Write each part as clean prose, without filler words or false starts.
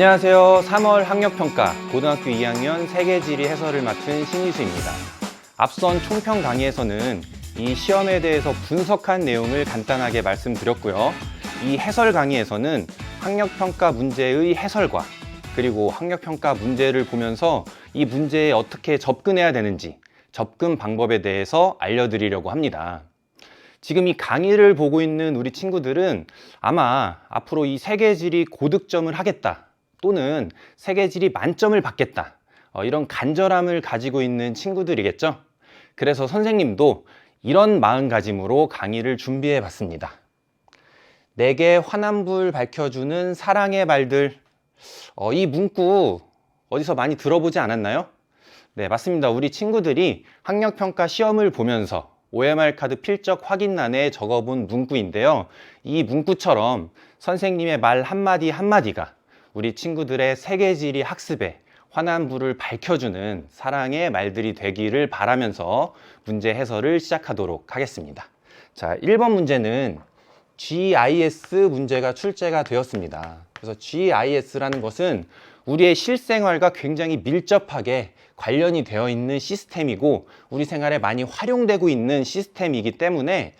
안녕하세요. 3월 학력평가 고등학교 2학년 세계지리 해설을 맡은 신희수입니다. 앞선 총평 강의에서는 이 시험에 대해서 분석한 내용을 간단하게 말씀드렸고요. 이 해설 강의에서는 학력평가 문제의 해설과 그리고 학력평가 문제를 보면서 이 문제에 어떻게 접근해야 되는지 접근 방법에 대해서 알려드리려고 합니다. 지금 이 강의를 보고 있는 우리 친구들은 아마 앞으로 이 세계지리 고득점을 하겠다 또는 세계지리 만점을 받겠다 이런 간절함을 가지고 있는 친구들이겠죠. 그래서 선생님도 이런 마음가짐으로 강의를 준비해 봤습니다. 내게 환한불 밝혀주는 사랑의 말들, 이 문구 어디서 많이 들어보지 않았나요? 네, 맞습니다. 우리 친구들이 학력평가 시험을 보면서 OMR 카드 필적 확인란에 적어본 문구인데요. 이 문구처럼 선생님의 말 한마디 한마디가 우리 친구들의 세계지리 학습에 환한 불을 밝혀주는 사랑의 말들이 되기를 바라면서 문제 해설을 시작하도록 하겠습니다. 자, 1번 문제는 GIS 문제가 출제가 되었습니다. 그래서 GIS라는 것은 우리의 실생활과 굉장히 밀접하게 관련이 되어 있는 시스템이고 우리 생활에 많이 활용되고 있는 시스템이기 때문에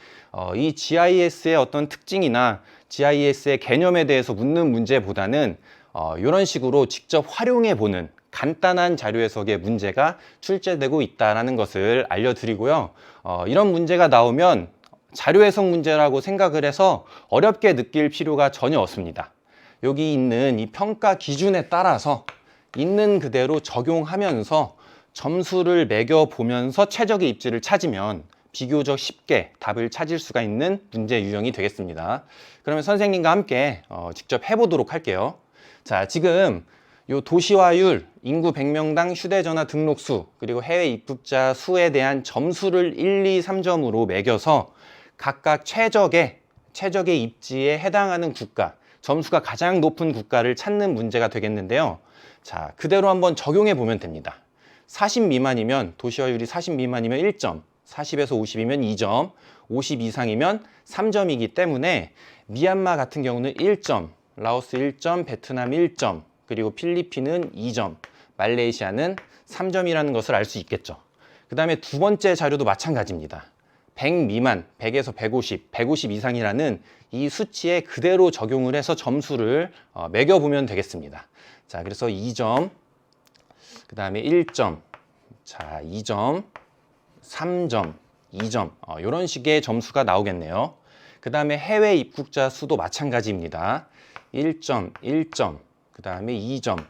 이 GIS의 어떤 특징이나 GIS의 개념에 대해서 묻는 문제보다는 이런 식으로 직접 활용해 보는 간단한 자료 해석의 문제가 출제되고 있다는 것을 알려드리고요. 이런 문제가 나오면 자료 해석 문제라고 생각을 해서 어렵게 느낄 필요가 전혀 없습니다. 여기 있는 이 평가 기준에 따라서 있는 그대로 적용하면서 점수를 매겨보면서 최적의 입지를 찾으면 비교적 쉽게 답을 찾을 수가 있는 문제 유형이 되겠습니다. 그러면 선생님과 함께 직접 해보도록 할게요. 자, 지금 요 도시화율, 인구 100명당 휴대전화 등록수, 그리고 해외 입국자 수에 대한 점수를 1, 2, 3점으로 매겨서 각각 최적의 입지에 해당하는 국가, 점수가 가장 높은 국가를 찾는 문제가 되겠는데요. 자, 그대로 한번 적용해 보면 됩니다. 40 미만이면 도시화율이 40 미만이면 1점, 40에서 50이면 2점, 50 이상이면 3점이기 때문에 미얀마 같은 경우는 1점, 라오스 1점, 베트남 1점, 그리고 필리핀은 2점, 말레이시아는 3점이라는 것을 알 수 있겠죠. 그 다음에 두 번째 자료도 마찬가지입니다. 100 미만, 100에서 150, 150 이상이라는 이 수치에 그대로 적용을 해서 점수를 매겨보면 되겠습니다. 자, 그래서 2점, 그 다음에 1점, 자, 2점, 3점, 2점, 이런 식의 점수가 나오겠네요. 그 다음에 해외 입국자 수도 마찬가지입니다. 1점, 1점, 그 다음에 2점,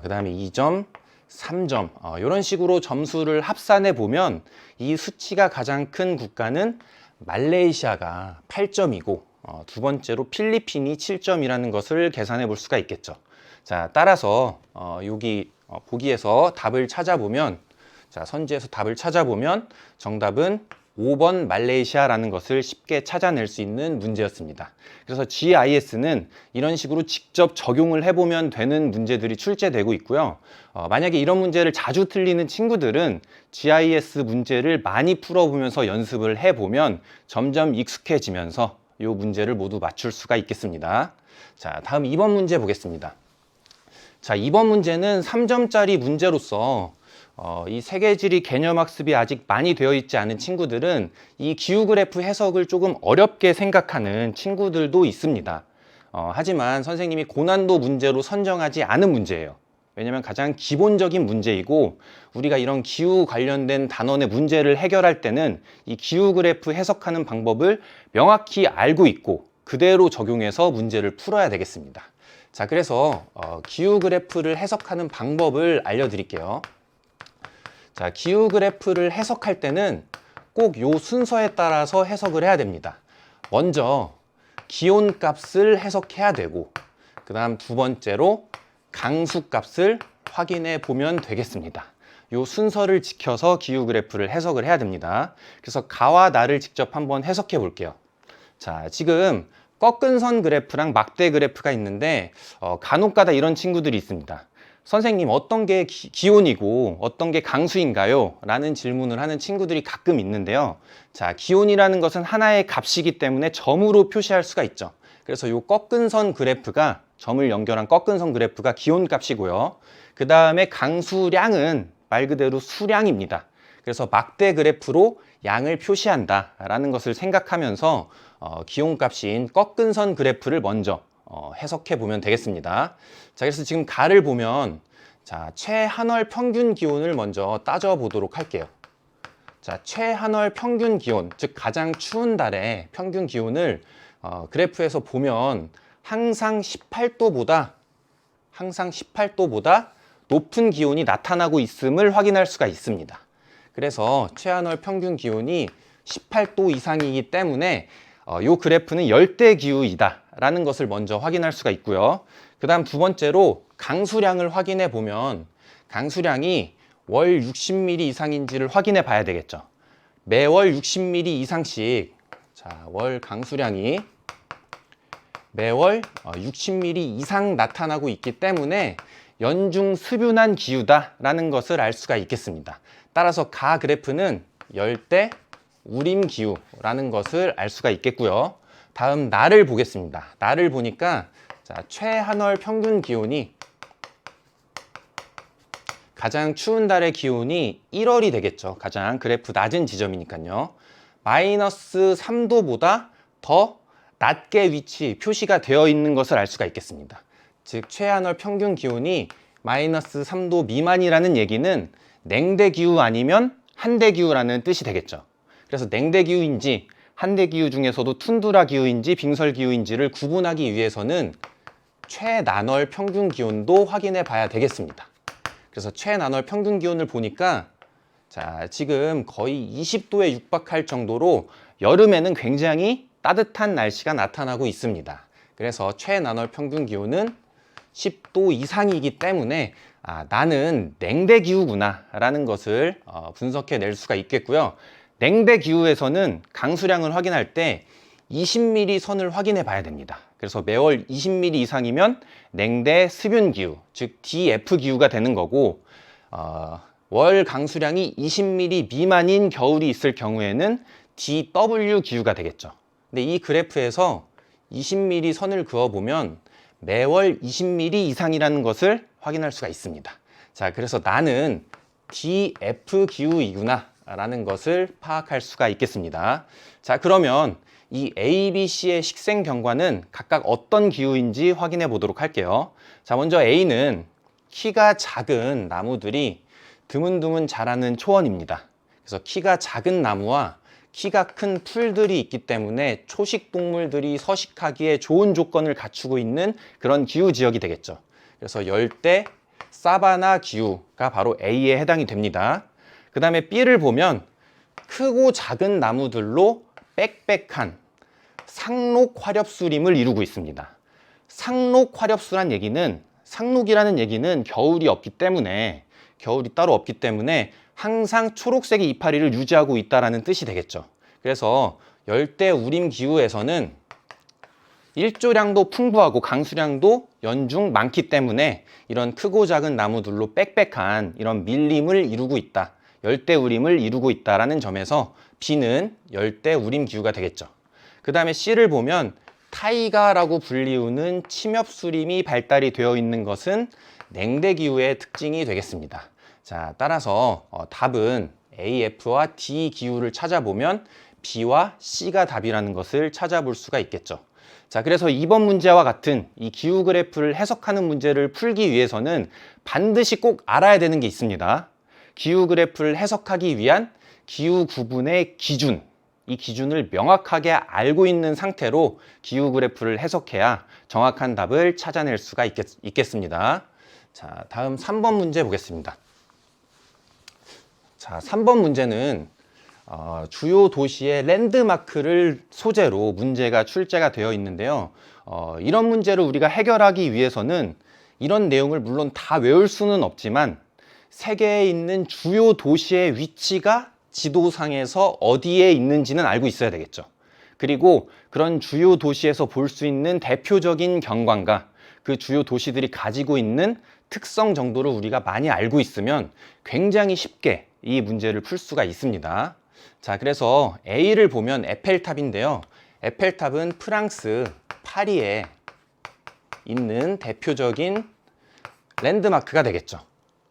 그 다음에 2점, 3점, 이런 식으로 점수를 합산해 보면 이 수치가 가장 큰 국가는 말레이시아가 8점이고 두 번째로 필리핀이 7점이라는 것을 계산해 볼 수가 있겠죠. 자, 따라서 여기 보기에서 답을 찾아보면, 자, 선지에서 답을 찾아보면 정답은 5번 말레이시아라는 것을 쉽게 찾아낼 수 있는 문제였습니다. 그래서 GIS는 이런 식으로 직접 적용을 해보면 되는 문제들이 출제되고 있고요. 만약에 이런 문제를 자주 틀리는 친구들은 GIS 문제를 많이 풀어보면서 연습을 해보면 점점 익숙해지면서 이 문제를 모두 맞출 수가 있겠습니다. 자, 다음 2번 문제 보겠습니다. 자, 2번 문제는 3점짜리 문제로서 이 세계지리 개념학습이 아직 많이 되어 있지 않은 친구들은 이 기후그래프 해석을 조금 어렵게 생각하는 친구들도 있습니다. 하지만 선생님이 고난도 문제로 선정하지 않은 문제예요. 왜냐하면 가장 기본적인 문제이고 우리가 이런 기후 관련된 단원의 문제를 해결할 때는 이 기후그래프 해석하는 방법을 명확히 알고 있고 그대로 적용해서 문제를 풀어야 되겠습니다. 자, 그래서 기후그래프를 해석하는 방법을 알려드릴게요. 자, 기후그래프를 해석할 때는 꼭 요 순서에 따라서 해석을 해야 됩니다. 먼저 기온값을 해석해야 되고 그 다음 두 번째로 강수값을 확인해 보면 되겠습니다. 요 순서를 지켜서 기후그래프를 해석을 해야 됩니다. 그래서 가와 나를 직접 한번 해석해 볼게요. 자, 지금 꺾은 선 그래프랑 막대 그래프가 있는데 간혹가다 이런 친구들이 있습니다. 선생님, 어떤 게 기온이고 어떤 게 강수인가요? 라는 질문을 하는 친구들이 가끔 있는데요. 자, 기온이라는 것은 하나의 값이기 때문에 점으로 표시할 수가 있죠. 그래서 이 꺾은 선 그래프가, 점을 연결한 꺾은 선 그래프가 기온값이고요. 그 다음에 강수량은 말 그대로 수량입니다. 그래서 막대 그래프로 양을 표시한다라는 것을 생각하면서 기온값인 꺾은 선 그래프를 먼저 해석해 보면 되겠습니다. 자, 그래서 지금 가를 보면, 자, 최한월 평균 기온을 먼저 따져 보도록 할게요. 자, 최한월 평균 기온, 즉 가장 추운 달의 평균 기온을 그래프에서 보면 항상 18도보다 높은 기온이 나타나고 있음을 확인할 수가 있습니다. 그래서 최한월 평균 기온이 18도 이상이기 때문에 이 그래프는 열대기후이다라는 것을 먼저 확인할 수가 있고요. 그 다음 두 번째로 강수량을 확인해 보면, 강수량이 월 60mm 이상인지를 확인해 봐야 되겠죠. 매월 60mm 이상씩, 자, 월 강수량이 매월 60mm 이상 나타나고 있기 때문에 연중 습윤한 기후다라는 것을 알 수가 있겠습니다. 따라서 가 그래프는 열대 우림 기후라는 것을 알 수가 있겠고요. 다음 날을 보겠습니다. 날을 보니까, 자, 최한월 평균 기온이, 가장 추운 달의 기온이 1월이 되겠죠. 가장 그래프 낮은 지점이니까요. 마이너스 3도보다 더 낮게 표시가 되어 있는 것을 알 수가 있겠습니다. 즉 최한월 평균 기온이 마이너스 3도 미만이라는 얘기는 냉대기후 아니면 한대기후라는 뜻이 되겠죠. 그래서 냉대기후인지 한대기후 중에서도 툰드라 기후인지 빙설기후인지를 구분하기 위해서는 최난월 평균 기온도 확인해 봐야 되겠습니다. 그래서 최난월 평균 기온을 보니까, 자, 지금 거의 20도에 육박할 정도로 여름에는 굉장히 따뜻한 날씨가 나타나고 있습니다. 그래서 최난월 평균 기온은 10도 이상이기 때문에 나는 냉대기후구나 라는 것을 분석해 낼 수가 있겠고요. 냉대기후에서는 강수량을 확인할 때 20mm 선을 확인해 봐야 됩니다. 그래서 매월 20mm 이상이면 냉대 습윤기후, 즉 DF기후가 되는 거고, 월 강수량이 20mm 미만인 겨울이 있을 경우에는 DW기후가 되겠죠. 근데 이 그래프에서 20mm 선을 그어보면 매월 20mm 이상이라는 것을 확인할 수가 있습니다. 자, 그래서 나는 DF기후이구나 라는 것을 파악할 수가 있겠습니다. 자, 그러면 이 A, B, C의 식생 경과는 각각 어떤 기후인지 확인해 보도록 할게요. 자, 먼저 A는 키가 작은 나무들이 드문드문 자라는 초원입니다. 그래서 키가 작은 나무와 키가 큰 풀들이 있기 때문에 초식 동물들이 서식하기에 좋은 조건을 갖추고 있는 그런 기후 지역이 되겠죠. 그래서 열대 사바나 기후가 바로 A에 해당이 됩니다. 그 다음에 B를 보면 크고 작은 나무들로 빽빽한 상록 화렵수림을 이루고 있습니다. 상록 화렵수란 얘기는, 상록이라는 얘기는 겨울이 따로 없기 때문에 항상 초록색의 이파리를 유지하고 있다는 뜻이 되겠죠. 그래서 열대 우림 기후에서는 일조량도 풍부하고 강수량도 연중 많기 때문에 이런 크고 작은 나무들로 빽빽한 이런 밀림을 이루고 있다, 열대 우림을 이루고 있다라는 점에서 B는 열대 우림 기후가 되겠죠. 그 다음에 C를 보면 타이가라고 불리우는 침엽수림이 발달이 되어 있는 것은 냉대기후의 특징이 되겠습니다. 자, 따라서 답은 A, F와 D 기후를 찾아보면 B와 C가 답이라는 것을 찾아볼 수가 있겠죠. 자, 그래서 이번 문제와 같은 이 기후 그래프를 해석하는 문제를 풀기 위해서는 반드시 꼭 알아야 되는 게 있습니다. 기후 그래프를 해석하기 위한 기후 구분의 기준, 이 기준을 명확하게 알고 있는 상태로 기후 그래프를 해석해야 정확한 답을 찾아낼 수가 있겠습니다. 자, 다음 3번 문제 보겠습니다. 자, 3번 문제는 주요 도시의 랜드마크를 소재로 문제가 출제가 되어 있는데요. 이런 문제를 우리가 해결하기 위해서는 이런 내용을 물론 다 외울 수는 없지만 세계에 있는 주요 도시의 위치가 지도상에서 어디에 있는지는 알고 있어야 되겠죠. 그리고 그런 주요 도시에서 볼 수 있는 대표적인 경관과 그 주요 도시들이 가지고 있는 특성 정도를 우리가 많이 알고 있으면 굉장히 쉽게 이 문제를 풀 수가 있습니다. 자, 그래서 A를 보면 에펠탑인데요. 에펠탑은 프랑스 파리에 있는 대표적인 랜드마크가 되겠죠.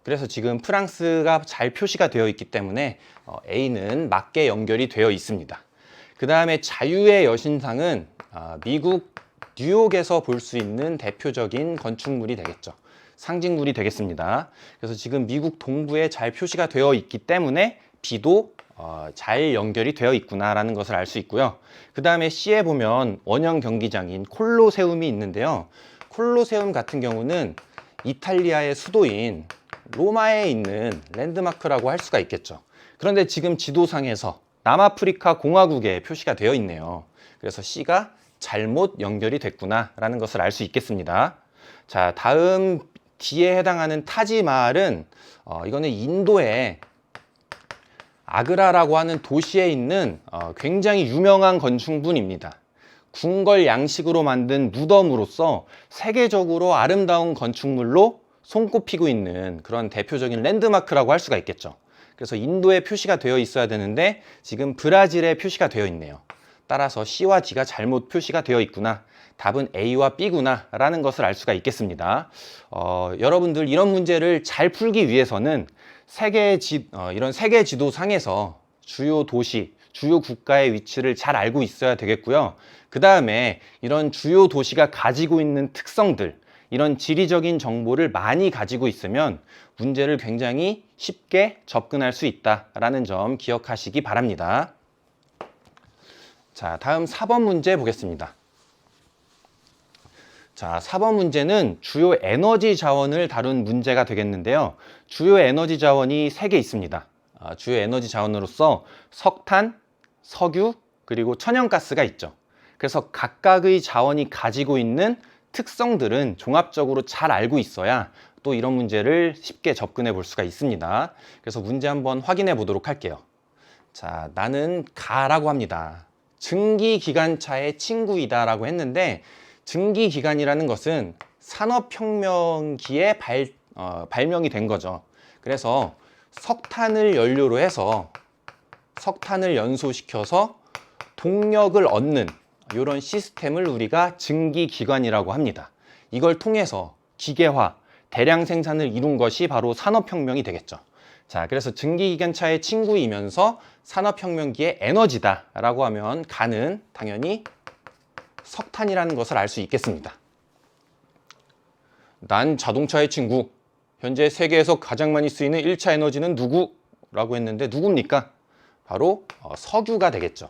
그래서 지금 프랑스가 잘 표시가 되어 있기 때문에 A는 맞게 연결이 되어 있습니다. 그 다음에 자유의 여신상은 미국 뉴욕에서 볼 수 있는 대표적인 건축물이 되겠죠. 상징물이 되겠습니다. 그래서 지금 미국 동부에 잘 표시가 되어 있기 때문에 B도 잘 연결이 되어 있구나라는 것을 알 수 있고요. 그 다음에 C에 보면 원형 경기장인 콜로세움이 있는데요. 콜로세움 같은 경우는 이탈리아의 수도인 로마에 있는 랜드마크라고 할 수가 있겠죠. 그런데 지금 지도상에서 남아프리카 공화국에 표시가 되어 있네요. 그래서 C가 잘못 연결이 됐구나라는 것을 알 수 있겠습니다. 자, 다음 D에 해당하는 타지마할은 이거는 인도의 아그라라고 하는 도시에 있는 굉장히 유명한 건축물입니다. 궁궐 양식으로 만든 무덤으로서 세계적으로 아름다운 건축물로 손꼽히고 있는 그런 대표적인 랜드마크라고 할 수가 있겠죠. 그래서 인도에 표시가 되어 있어야 되는데 지금 브라질에 표시가 되어 있네요. 따라서 C와 D가 잘못 표시가 되어 있구나. 답은 A와 B구나 라는 것을 알 수가 있겠습니다. 여러분들 이런 문제를 잘 풀기 위해서는 이런 세계 지도상에서 주요 도시, 주요 국가의 위치를 잘 알고 있어야 되겠고요. 그 다음에 이런 주요 도시가 가지고 있는 특성들, 이런 지리적인 정보를 많이 가지고 있으면 문제를 굉장히 쉽게 접근할 수 있다라는 점 기억하시기 바랍니다. 자, 다음 4번 문제 보겠습니다. 자, 4번 문제는 주요 에너지 자원을 다룬 문제가 되겠는데요. 주요 에너지 자원이 3개 있습니다. 주요 에너지 자원으로서 석탄, 석유, 그리고 천연가스가 있죠. 그래서 각각의 자원이 가지고 있는 특성들은 종합적으로 잘 알고 있어야 또 이런 문제를 쉽게 접근해 볼 수가 있습니다. 그래서 문제 한번 확인해 보도록 할게요. 자, 나는 가라고 합니다. 증기기관차의 친구이다 라고 했는데 증기기관이라는 것은 산업혁명기에 발명이 된 거죠. 그래서 석탄을 연료로 해서 석탄을 연소시켜서 동력을 얻는 이런 시스템을 우리가 증기기관이라고 합니다. 이걸 통해서 기계화, 대량 생산을 이룬 것이 바로 산업혁명이 되겠죠. 자, 그래서 증기기관차의 친구이면서 산업혁명기의 에너지다라고 하면 가는 당연히 석탄이라는 것을 알 수 있겠습니다. 난 자동차의 친구, 현재 세계에서 가장 많이 쓰이는 1차 에너지는 누구? 라고 했는데 누굽니까? 바로 석유가 되겠죠.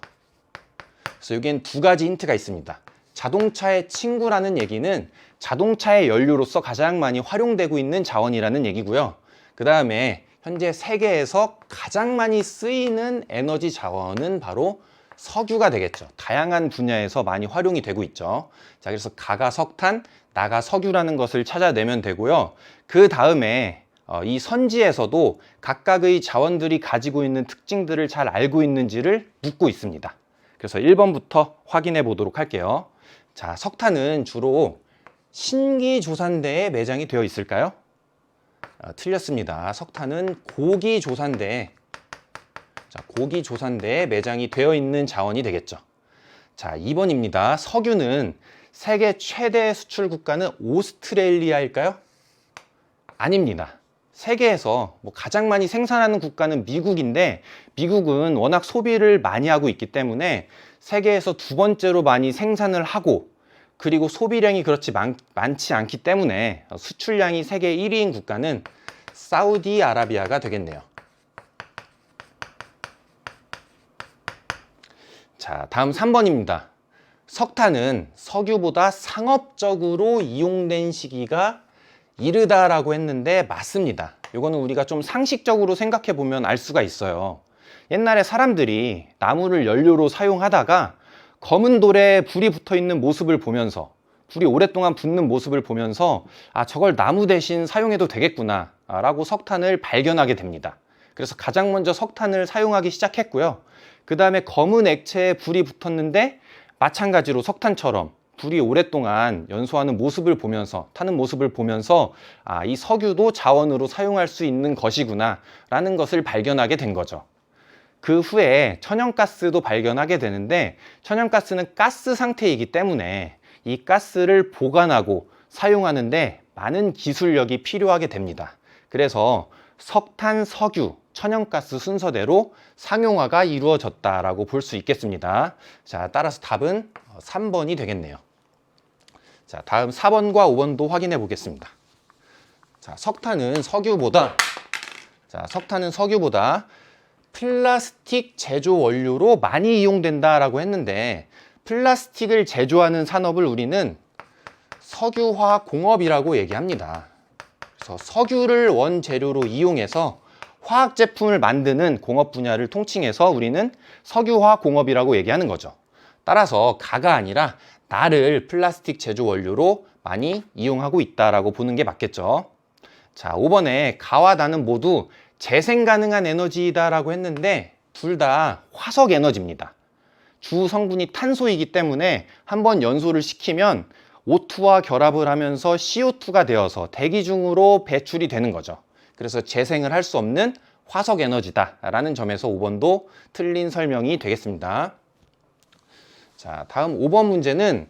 그래서 여기엔 두 가지 힌트가 있습니다. 자동차의 친구라는 얘기는 자동차의 연료로서 가장 많이 활용되고 있는 자원이라는 얘기고요. 그 다음에 현재 세계에서 가장 많이 쓰이는 에너지 자원은 바로 석유가 되겠죠. 다양한 분야에서 많이 활용이 되고 있죠. 자, 그래서 가가 석탄, 나가 석유라는 것을 찾아내면 되고요. 그 다음에 이 선지에서도 각각의 자원들이 가지고 있는 특징들을 잘 알고 있는지를 묻고 있습니다. 그래서 1번부터 확인해 보도록 할게요. 자, 석탄은 주로 신기조산대에 매장이 되어 있을까요? 틀렸습니다. 석탄은 고기조산대에 매장이 되어 있는 자원이 되겠죠. 자, 2번입니다. 석유는 세계 최대 수출 국가는 오스트레일리아일까요? 아닙니다. 세계에서 가장 많이 생산하는 국가는 미국인데 미국은 워낙 소비를 많이 하고 있기 때문에 세계에서 두 번째로 많이 생산을 하고 그리고 소비량이 그렇지 많지 않기 때문에 수출량이 세계 1위인 국가는 사우디아라비아가 되겠네요. 자, 다음 3번입니다. 석탄은 석유보다 상업적으로 이용된 시기가 이르다라고 했는데 맞습니다. 이거는 우리가 좀 상식적으로 생각해 보면 알 수가 있어요. 옛날에 사람들이 나무를 연료로 사용하다가 검은 돌에 불이 붙어 있는 모습을 보면서 불이 오랫동안 붙는 모습을 보면서 저걸 나무 대신 사용해도 되겠구나 라고 석탄을 발견하게 됩니다. 그래서 가장 먼저 석탄을 사용하기 시작했고요. 그 다음에 검은 액체에 불이 붙었는데 마찬가지로 석탄처럼 불이 오랫동안 연소하는 모습을 보면서 타는 모습을 보면서 이 석유도 자원으로 사용할 수 있는 것이구나 라는 것을 발견하게 된 거죠. 그 후에 천연가스도 발견하게 되는데 천연가스는 가스 상태이기 때문에 이 가스를 보관하고 사용하는데 많은 기술력이 필요하게 됩니다. 그래서 석탄, 석유, 천연가스 순서대로 상용화가 이루어졌다라고 볼 수 있겠습니다. 자, 따라서 답은 3번이 되겠네요. 자, 다음 4번과 5번도 확인해 보겠습니다. 자, 석탄은 석유보다 플라스틱 제조 원료로 많이 이용된다라고 했는데, 플라스틱을 제조하는 산업을 우리는 석유화학 공업이라고 얘기합니다. 그래서 석유를 원재료로 이용해서 화학 제품을 만드는 공업 분야를 통칭해서 우리는 석유화학 공업이라고 얘기하는 거죠. 따라서 가가 아니라 나를 플라스틱 제조 원료로 많이 이용하고 있다라고 보는 게 맞겠죠. 자, 5번에 가와 나는 모두 재생 가능한 에너지다라고 했는데 둘 다 화석 에너지입니다. 주 성분이 탄소이기 때문에 한번 연소를 시키면 O2와 결합을 하면서 CO2가 되어서 대기 중으로 배출이 되는 거죠. 그래서 재생을 할 수 없는 화석 에너지다라는 점에서 5번도 틀린 설명이 되겠습니다. 자, 다음 5번 문제는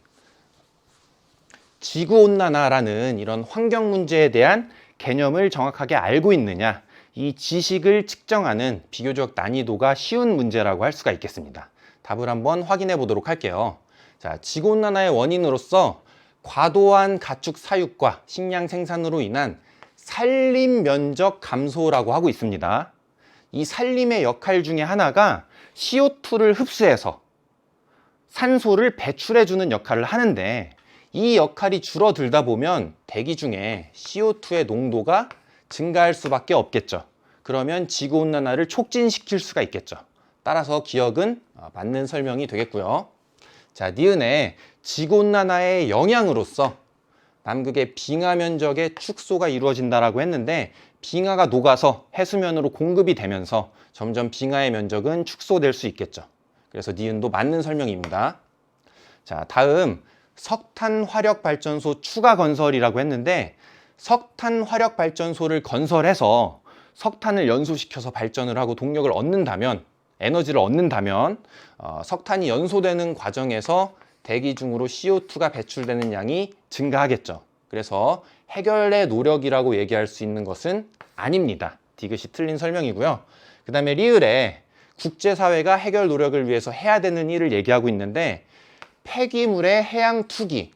지구온난화라는 이런 환경 문제에 대한 개념을 정확하게 알고 있느냐, 이 지식을 측정하는 비교적 난이도가 쉬운 문제라고 할 수가 있겠습니다. 답을 한번 확인해 보도록 할게요. 자, 지구온난화의 원인으로서 과도한 가축 사육과 식량 생산으로 인한 산림 면적 감소라고 하고 있습니다. 이 산림의 역할 중에 하나가 CO2를 흡수해서 산소를 배출해 주는 역할을 하는데, 이 역할이 줄어들다 보면 대기 중에 CO2의 농도가 증가할 수밖에 없겠죠. 그러면 지구온난화를 촉진시킬 수가 있겠죠. 따라서 기억은 맞는 설명이 되겠고요. 자, 니은에 지구온난화의 영향으로서 남극의 빙하 면적의 축소가 이루어진다라고 했는데, 빙하가 녹아서 해수면으로 공급이 되면서 점점 빙하의 면적은 축소될 수 있겠죠. 그래서 니은도 맞는 설명입니다. 자, 다음 석탄 화력 발전소 추가 건설이라고 했는데, 석탄 화력 발전소를 건설해서 석탄을 연소시켜서 발전을 하고 동력을 얻는다면, 에너지를 얻는다면 석탄이 연소되는 과정에서 대기 중으로 CO2가 배출되는 양이 증가하겠죠. 그래서 해결의 노력이라고 얘기할 수 있는 것은 아닙니다. 디귿이 틀린 설명이고요. 그 다음에 리을에 국제사회가 해결 노력을 위해서 해야 되는 일을 얘기하고 있는데, 폐기물의 해양 투기,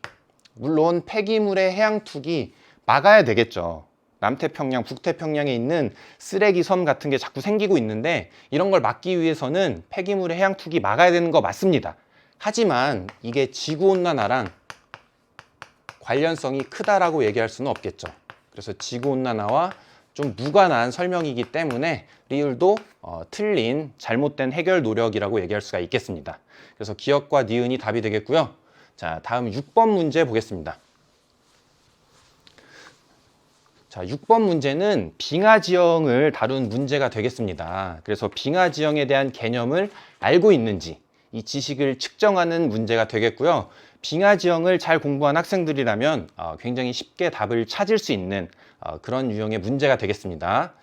물론 폐기물의 해양 투기 막아야 되겠죠. 남태평양, 북태평양에 있는 쓰레기 섬 같은 게 자꾸 생기고 있는데, 이런 걸 막기 위해서는 폐기물의 해양 투기 막아야 되는 거 맞습니다. 하지만 이게 지구온난화랑 관련성이 크다라고 얘기할 수는 없겠죠. 그래서 지구온난화와 좀 무관한 설명이기 때문에 리을도 틀린 잘못된 해결 노력이라고 얘기할 수가 있겠습니다. 그래서 기억과 니은이 답이 되겠고요. 자, 다음 6번 문제 보겠습니다. 자, 6번 문제는 빙하 지형을 다룬 문제가 되겠습니다. 그래서 빙하 지형에 대한 개념을 알고 있는지, 이 지식을 측정하는 문제가 되겠고요. 빙하 지형을 잘 공부한 학생들이라면 굉장히 쉽게 답을 찾을 수 있는 그런 유형의 문제가 되겠습니다.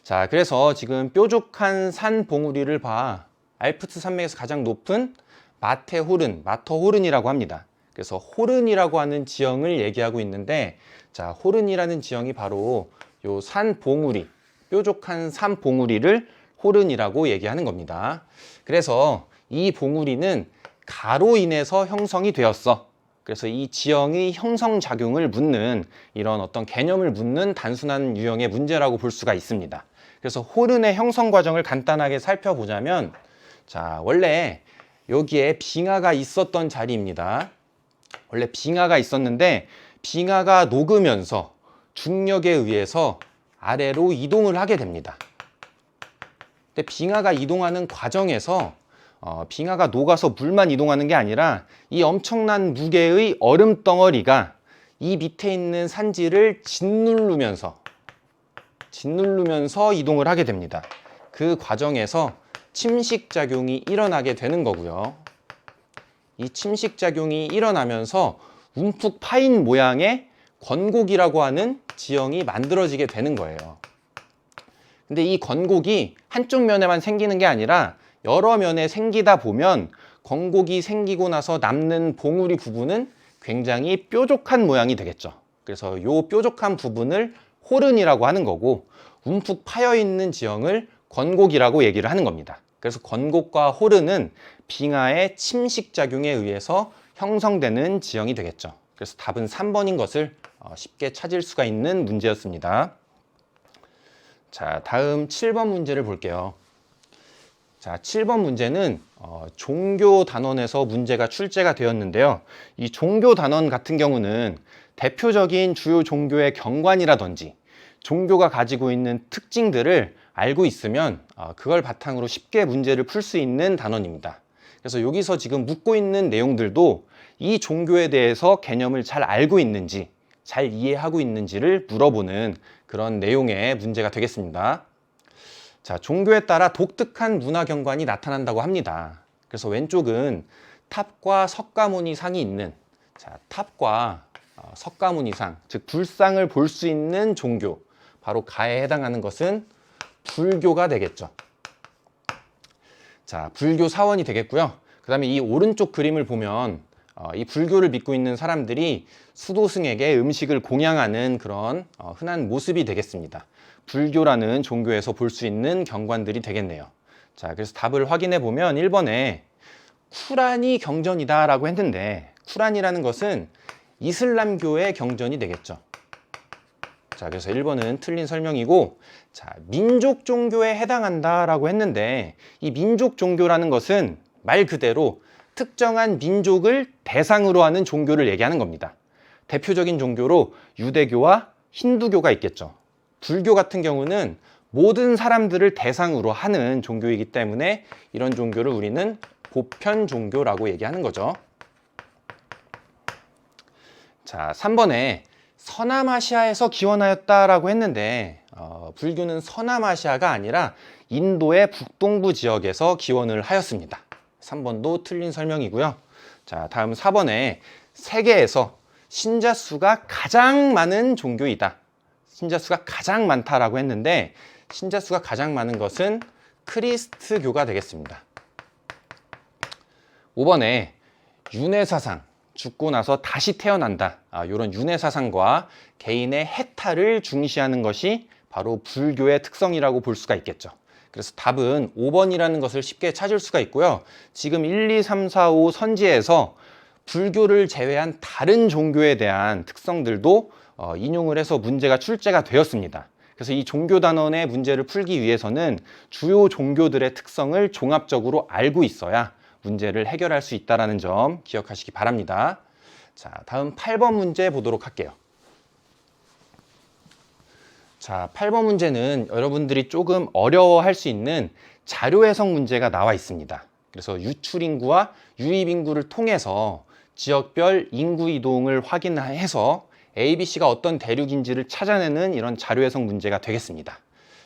자, 그래서 지금 뾰족한 산 봉우리를 봐 알프스 산맥에서 가장 높은 마터호른이라고 합니다. 그래서 호른이라고 하는 지형을 얘기하고 있는데, 자, 호른이라는 지형이 바로 요 산 봉우리, 뾰족한 산 봉우리를 호른이라고 얘기하는 겁니다. 그래서 이 봉우리는 가로 인해서 형성이 되었어. 그래서 이 지형의 형성작용을 묻는, 이런 어떤 개념을 묻는 단순한 유형의 문제라고 볼 수가 있습니다. 그래서 호른의 형성 과정을 간단하게 살펴보자면, 자, 원래 여기에 빙하가 있었던 자리입니다. 원래 빙하가 있었는데, 빙하가 녹으면서 중력에 의해서 아래로 이동을 하게 됩니다. 근데 빙하가 이동하는 과정에서 빙하가 녹아서 물만 이동하는 게 아니라 이 엄청난 무게의 얼음 덩어리가 이 밑에 있는 산지를 짓누르면서 이동을 하게 됩니다. 그 과정에서 침식작용이 일어나게 되는 거고요. 이 침식작용이 일어나면서 움푹 파인 모양의 건곡이라고 하는 지형이 만들어지게 되는 거예요. 근데 이 건곡이 한쪽 면에만 생기는 게 아니라 여러 면에 생기다 보면 건곡이 생기고 나서 남는 봉우리 부분은 굉장히 뾰족한 모양이 되겠죠. 그래서 이 뾰족한 부분을 호른이라고 하는 거고, 움푹 파여 있는 지형을 건곡이라고 얘기를 하는 겁니다. 그래서 건곡과 호른은 빙하의 침식 작용에 의해서 형성되는 지형이 되겠죠. 그래서 답은 3번인 것을 쉽게 찾을 수가 있는 문제였습니다. 자, 다음 7번 문제를 볼게요. 자, 7번 문제는 종교 단원에서 문제가 출제가 되었는데요. 이 종교 단원 같은 경우는 대표적인 주요 종교의 경관이라든지 종교가 가지고 있는 특징들을 알고 있으면 그걸 바탕으로 쉽게 문제를 풀 수 있는 단원입니다. 그래서 여기서 지금 묻고 있는 내용들도 이 종교에 대해서 개념을 잘 알고 있는지, 잘 이해하고 있는지를 물어보는 그런 내용의 문제가 되겠습니다. 자, 종교에 따라 독특한 문화 경관이 나타난다고 합니다. 그래서 왼쪽은 탑과 석가모니상이 있는, 자, 탑과 석가모니상, 즉 불상을 볼 수 있는 종교, 바로 가에 해당하는 것은 불교가 되겠죠. 자, 불교 사원이 되겠고요. 그 다음에 이 오른쪽 그림을 보면 이 불교를 믿고 있는 사람들이 수도승에게 음식을 공양하는 그런 흔한 모습이 되겠습니다. 불교라는 종교에서 볼 수 있는 경관들이 되겠네요. 자, 그래서 답을 확인해 보면 1번에 쿠란이 경전이다 라고 했는데, 쿠란이라는 것은 이슬람교의 경전이 되겠죠. 자, 그래서 1번은 틀린 설명이고, 자, 민족 종교에 해당한다 라고 했는데, 이 민족 종교라는 것은 말 그대로 특정한 민족을 대상으로 하는 종교를 얘기하는 겁니다. 대표적인 종교로 유대교와 힌두교가 있겠죠. 불교 같은 경우는 모든 사람들을 대상으로 하는 종교이기 때문에 이런 종교를 우리는 보편 종교라고 얘기하는 거죠. 자, 3번에 서남아시아에서 기원하였다라고 했는데 불교는 서남아시아가 아니라 인도의 북동부 지역에서 기원을 하였습니다. 3번도 틀린 설명이고요. 자, 다음 4번에 세계에서 신자 수가 가장 많은 종교이다. 신자 수가 가장 많다라고 했는데, 신자 수가 가장 많은 것은 크리스트교가 되겠습니다. 5번에 윤회사상, 죽고 나서 다시 태어난다. 이런 윤회사상과 개인의 해탈을 중시하는 것이 바로 불교의 특성이라고 볼 수가 있겠죠. 그래서 답은 5번이라는 것을 쉽게 찾을 수가 있고요. 지금 1, 2, 3, 4, 5 선지에서 불교를 제외한 다른 종교에 대한 특성들도 인용을 해서 문제가 출제가 되었습니다. 그래서 이 종교 단원의 문제를 풀기 위해서는 주요 종교들의 특성을 종합적으로 알고 있어야 문제를 해결할 수 있다는 점 기억하시기 바랍니다. 자, 다음 8번 문제 보도록 할게요. 자, 8번 문제는 여러분들이 조금 어려워할 수 있는 자료 해석 문제가 나와 있습니다. 그래서 유출 인구와 유입 인구를 통해서 지역별 인구 이동을 확인해서 ABC가 어떤 대륙인지를 찾아내는 이런 자료 해석 문제가 되겠습니다.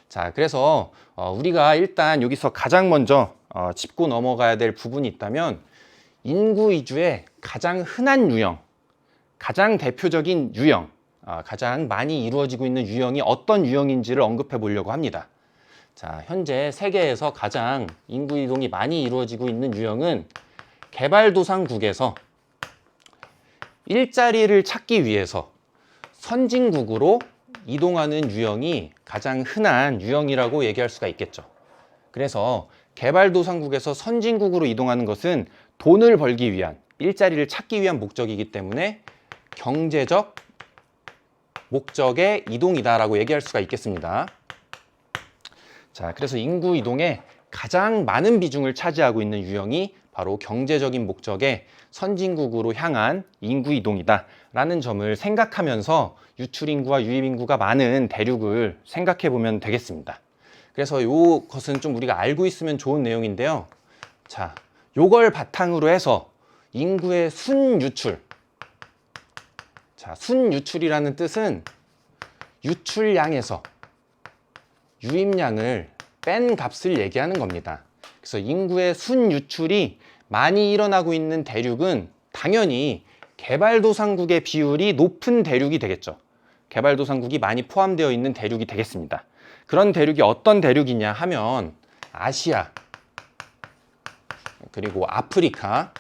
자, 그래서 우리가 일단 여기서 가장 먼저 짚고 넘어가야 될 부분이 있다면, 인구 위주의 가장 흔한 유형, 가장 대표적인 유형, 가장 많이 이루어지고 있는 유형이 어떤 유형인지를 언급해 보려고 합니다. 자, 현재 세계에서 가장 인구 이동이 많이 이루어지고 있는 유형은 개발도상국에서 일자리를 찾기 위해서 선진국으로 이동하는 유형이 가장 흔한 유형이라고 얘기할 수가 있겠죠. 그래서 개발도상국에서 선진국으로 이동하는 것은 돈을 벌기 위한, 일자리를 찾기 위한 목적이기 때문에 경제적 목적의 이동이다라고 얘기할 수가 있겠습니다. 자, 그래서 인구 이동에 가장 많은 비중을 차지하고 있는 유형이 바로 경제적인 목적의 선진국으로 향한 인구 이동이다 라는 점을 생각하면서 유출 인구와 유입 인구가 많은 대륙을 생각해 보면 되겠습니다. 그래서 이것은 좀 우리가 알고 있으면 좋은 내용인데요. 자, 요걸 바탕으로 해서 인구의 순유출. 자, 순유출이라는 뜻은 유출량에서 유입량을 뺀 값을 얘기하는 겁니다. 그래서 인구의 순유출이 많이 일어나고 있는 대륙은 당연히 개발도상국의 비율이 높은 대륙이 되겠죠. 개발도상국이 많이 포함되어 있는 대륙이 되겠습니다. 그런 대륙이 어떤 대륙이냐 하면 아시아, 그리고 아프리카,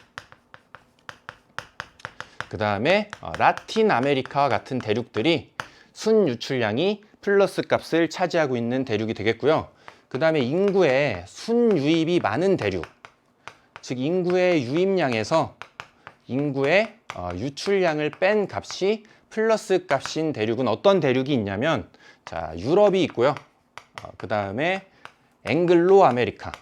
그 다음에 라틴 아메리카와 같은 대륙들이 순유출량이 플러스 값을 차지하고 있는 대륙이 되겠고요. 그 다음에 인구의 순유입이 많은 대륙, 즉 인구의 유입량에서 인구의 유출량을 뺀 값이 플러스 값인 대륙은 어떤 대륙이 있냐면, 자, 유럽이 있고요. 그 다음에 앵글로 아메리카.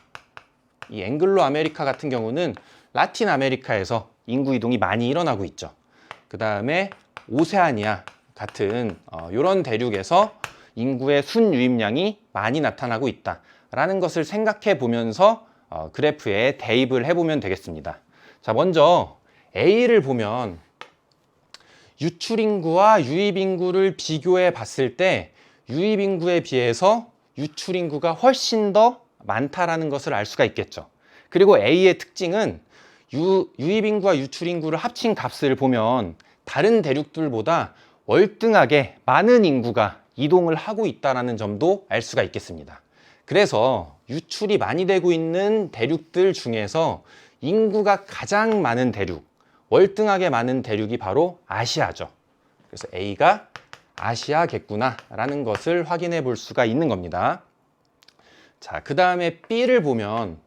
이 앵글로 아메리카 같은 경우는 라틴 아메리카에서 인구 이동이 많이 일어나고 있죠. 그 다음에 오세아니아 같은 이런 대륙에서 인구의 순유입량이 많이 나타나고 있다라는 것을 생각해 보면서 그래프에 대입을 해보면 되겠습니다. 자, 먼저 A를 보면 유출인구와 유입인구를 비교해 봤을 때 유입인구에 비해서 유출인구가 훨씬 더 많다라는 것을 알 수가 있겠죠. 그리고 A의 특징은 유입인구와 유출인구를 합친 값을 보면 다른 대륙들보다 월등하게 많은 인구가 이동을 하고 있다는 점도 알 수가 있겠습니다. 그래서 유출이 많이 되고 있는 대륙들 중에서 인구가 가장 많은 대륙, 월등하게 많은 대륙이 바로 아시아죠. 그래서 A가 아시아겠구나라는 것을 확인해 볼 수가 있는 겁니다. 자, 그 다음에 B를 보면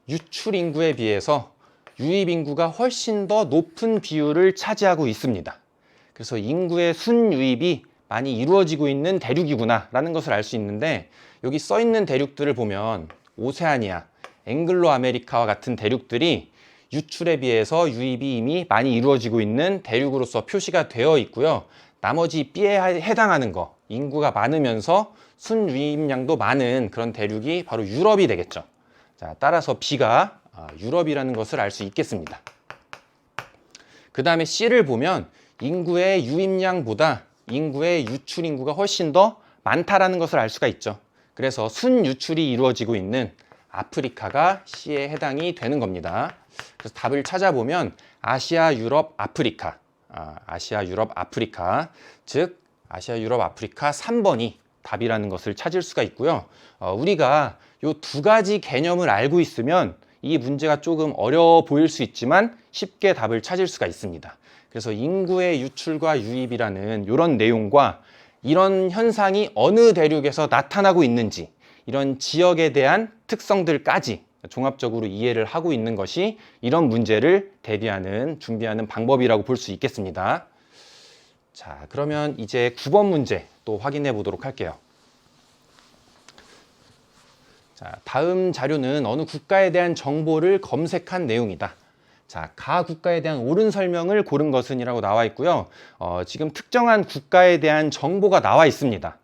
유출 인구에 비해서 유입 인구가 훨씬 더 높은 비율을 차지하고 있습니다. 그래서 인구의 순유입이 많이 이루어지고 있는 대륙이구나 라는 것을 알 수 있는데, 여기 써 있는 대륙들을 보면 오세아니아, 앵글로 아메리카와 같은 대륙들이 유출에 비해서 유입이 이미 많이 이루어지고 있는 대륙으로서 표시가 되어 있고요. 나머지 B에 해당하는 거, 인구가 많으면서 순유입량도 많은 그런 대륙이 바로 유럽이 되겠죠. 자, 따라서 B가 유럽이라는 것을 알 수 있겠습니다. 그 다음에 C를 보면 인구의 유입량보다 인구의 유출 인구가 훨씬 더 많다라는 것을 알 수가 있죠. 그래서 순유출이 이루어지고 있는 아프리카가 C에 해당이 되는 겁니다. 그래서 답을 찾아보면 아시아, 유럽, 아프리카, 아시아, 유럽, 아프리카, 즉 아시아, 유럽, 아프리카 3번이 답이라는 것을 찾을 수가 있고요. 우리가 이 두 가지 개념을 알고 있으면 이 문제가 조금 어려워 보일 수 있지만 쉽게 답을 찾을 수가 있습니다. 그래서 인구의 유출과 유입이라는 이런 내용과 이런 현상이 어느 대륙에서 나타나고 있는지, 이런 지역에 대한 특성들까지 종합적으로 이해를 하고 있는 것이 이런 문제를 대비하는, 준비하는 방법이라고 볼 수 있겠습니다. 자, 그러면 이제 9번 문제 또 확인해 보도록 할게요. 자, 다음 자료는 어느 국가에 대한 정보를 검색한 내용이다. 자, 가 국가에 대한 옳은 설명을 고른 것은이라고 나와 있고요. 지금 특정한 국가에 대한 정보가 나와 있습니다.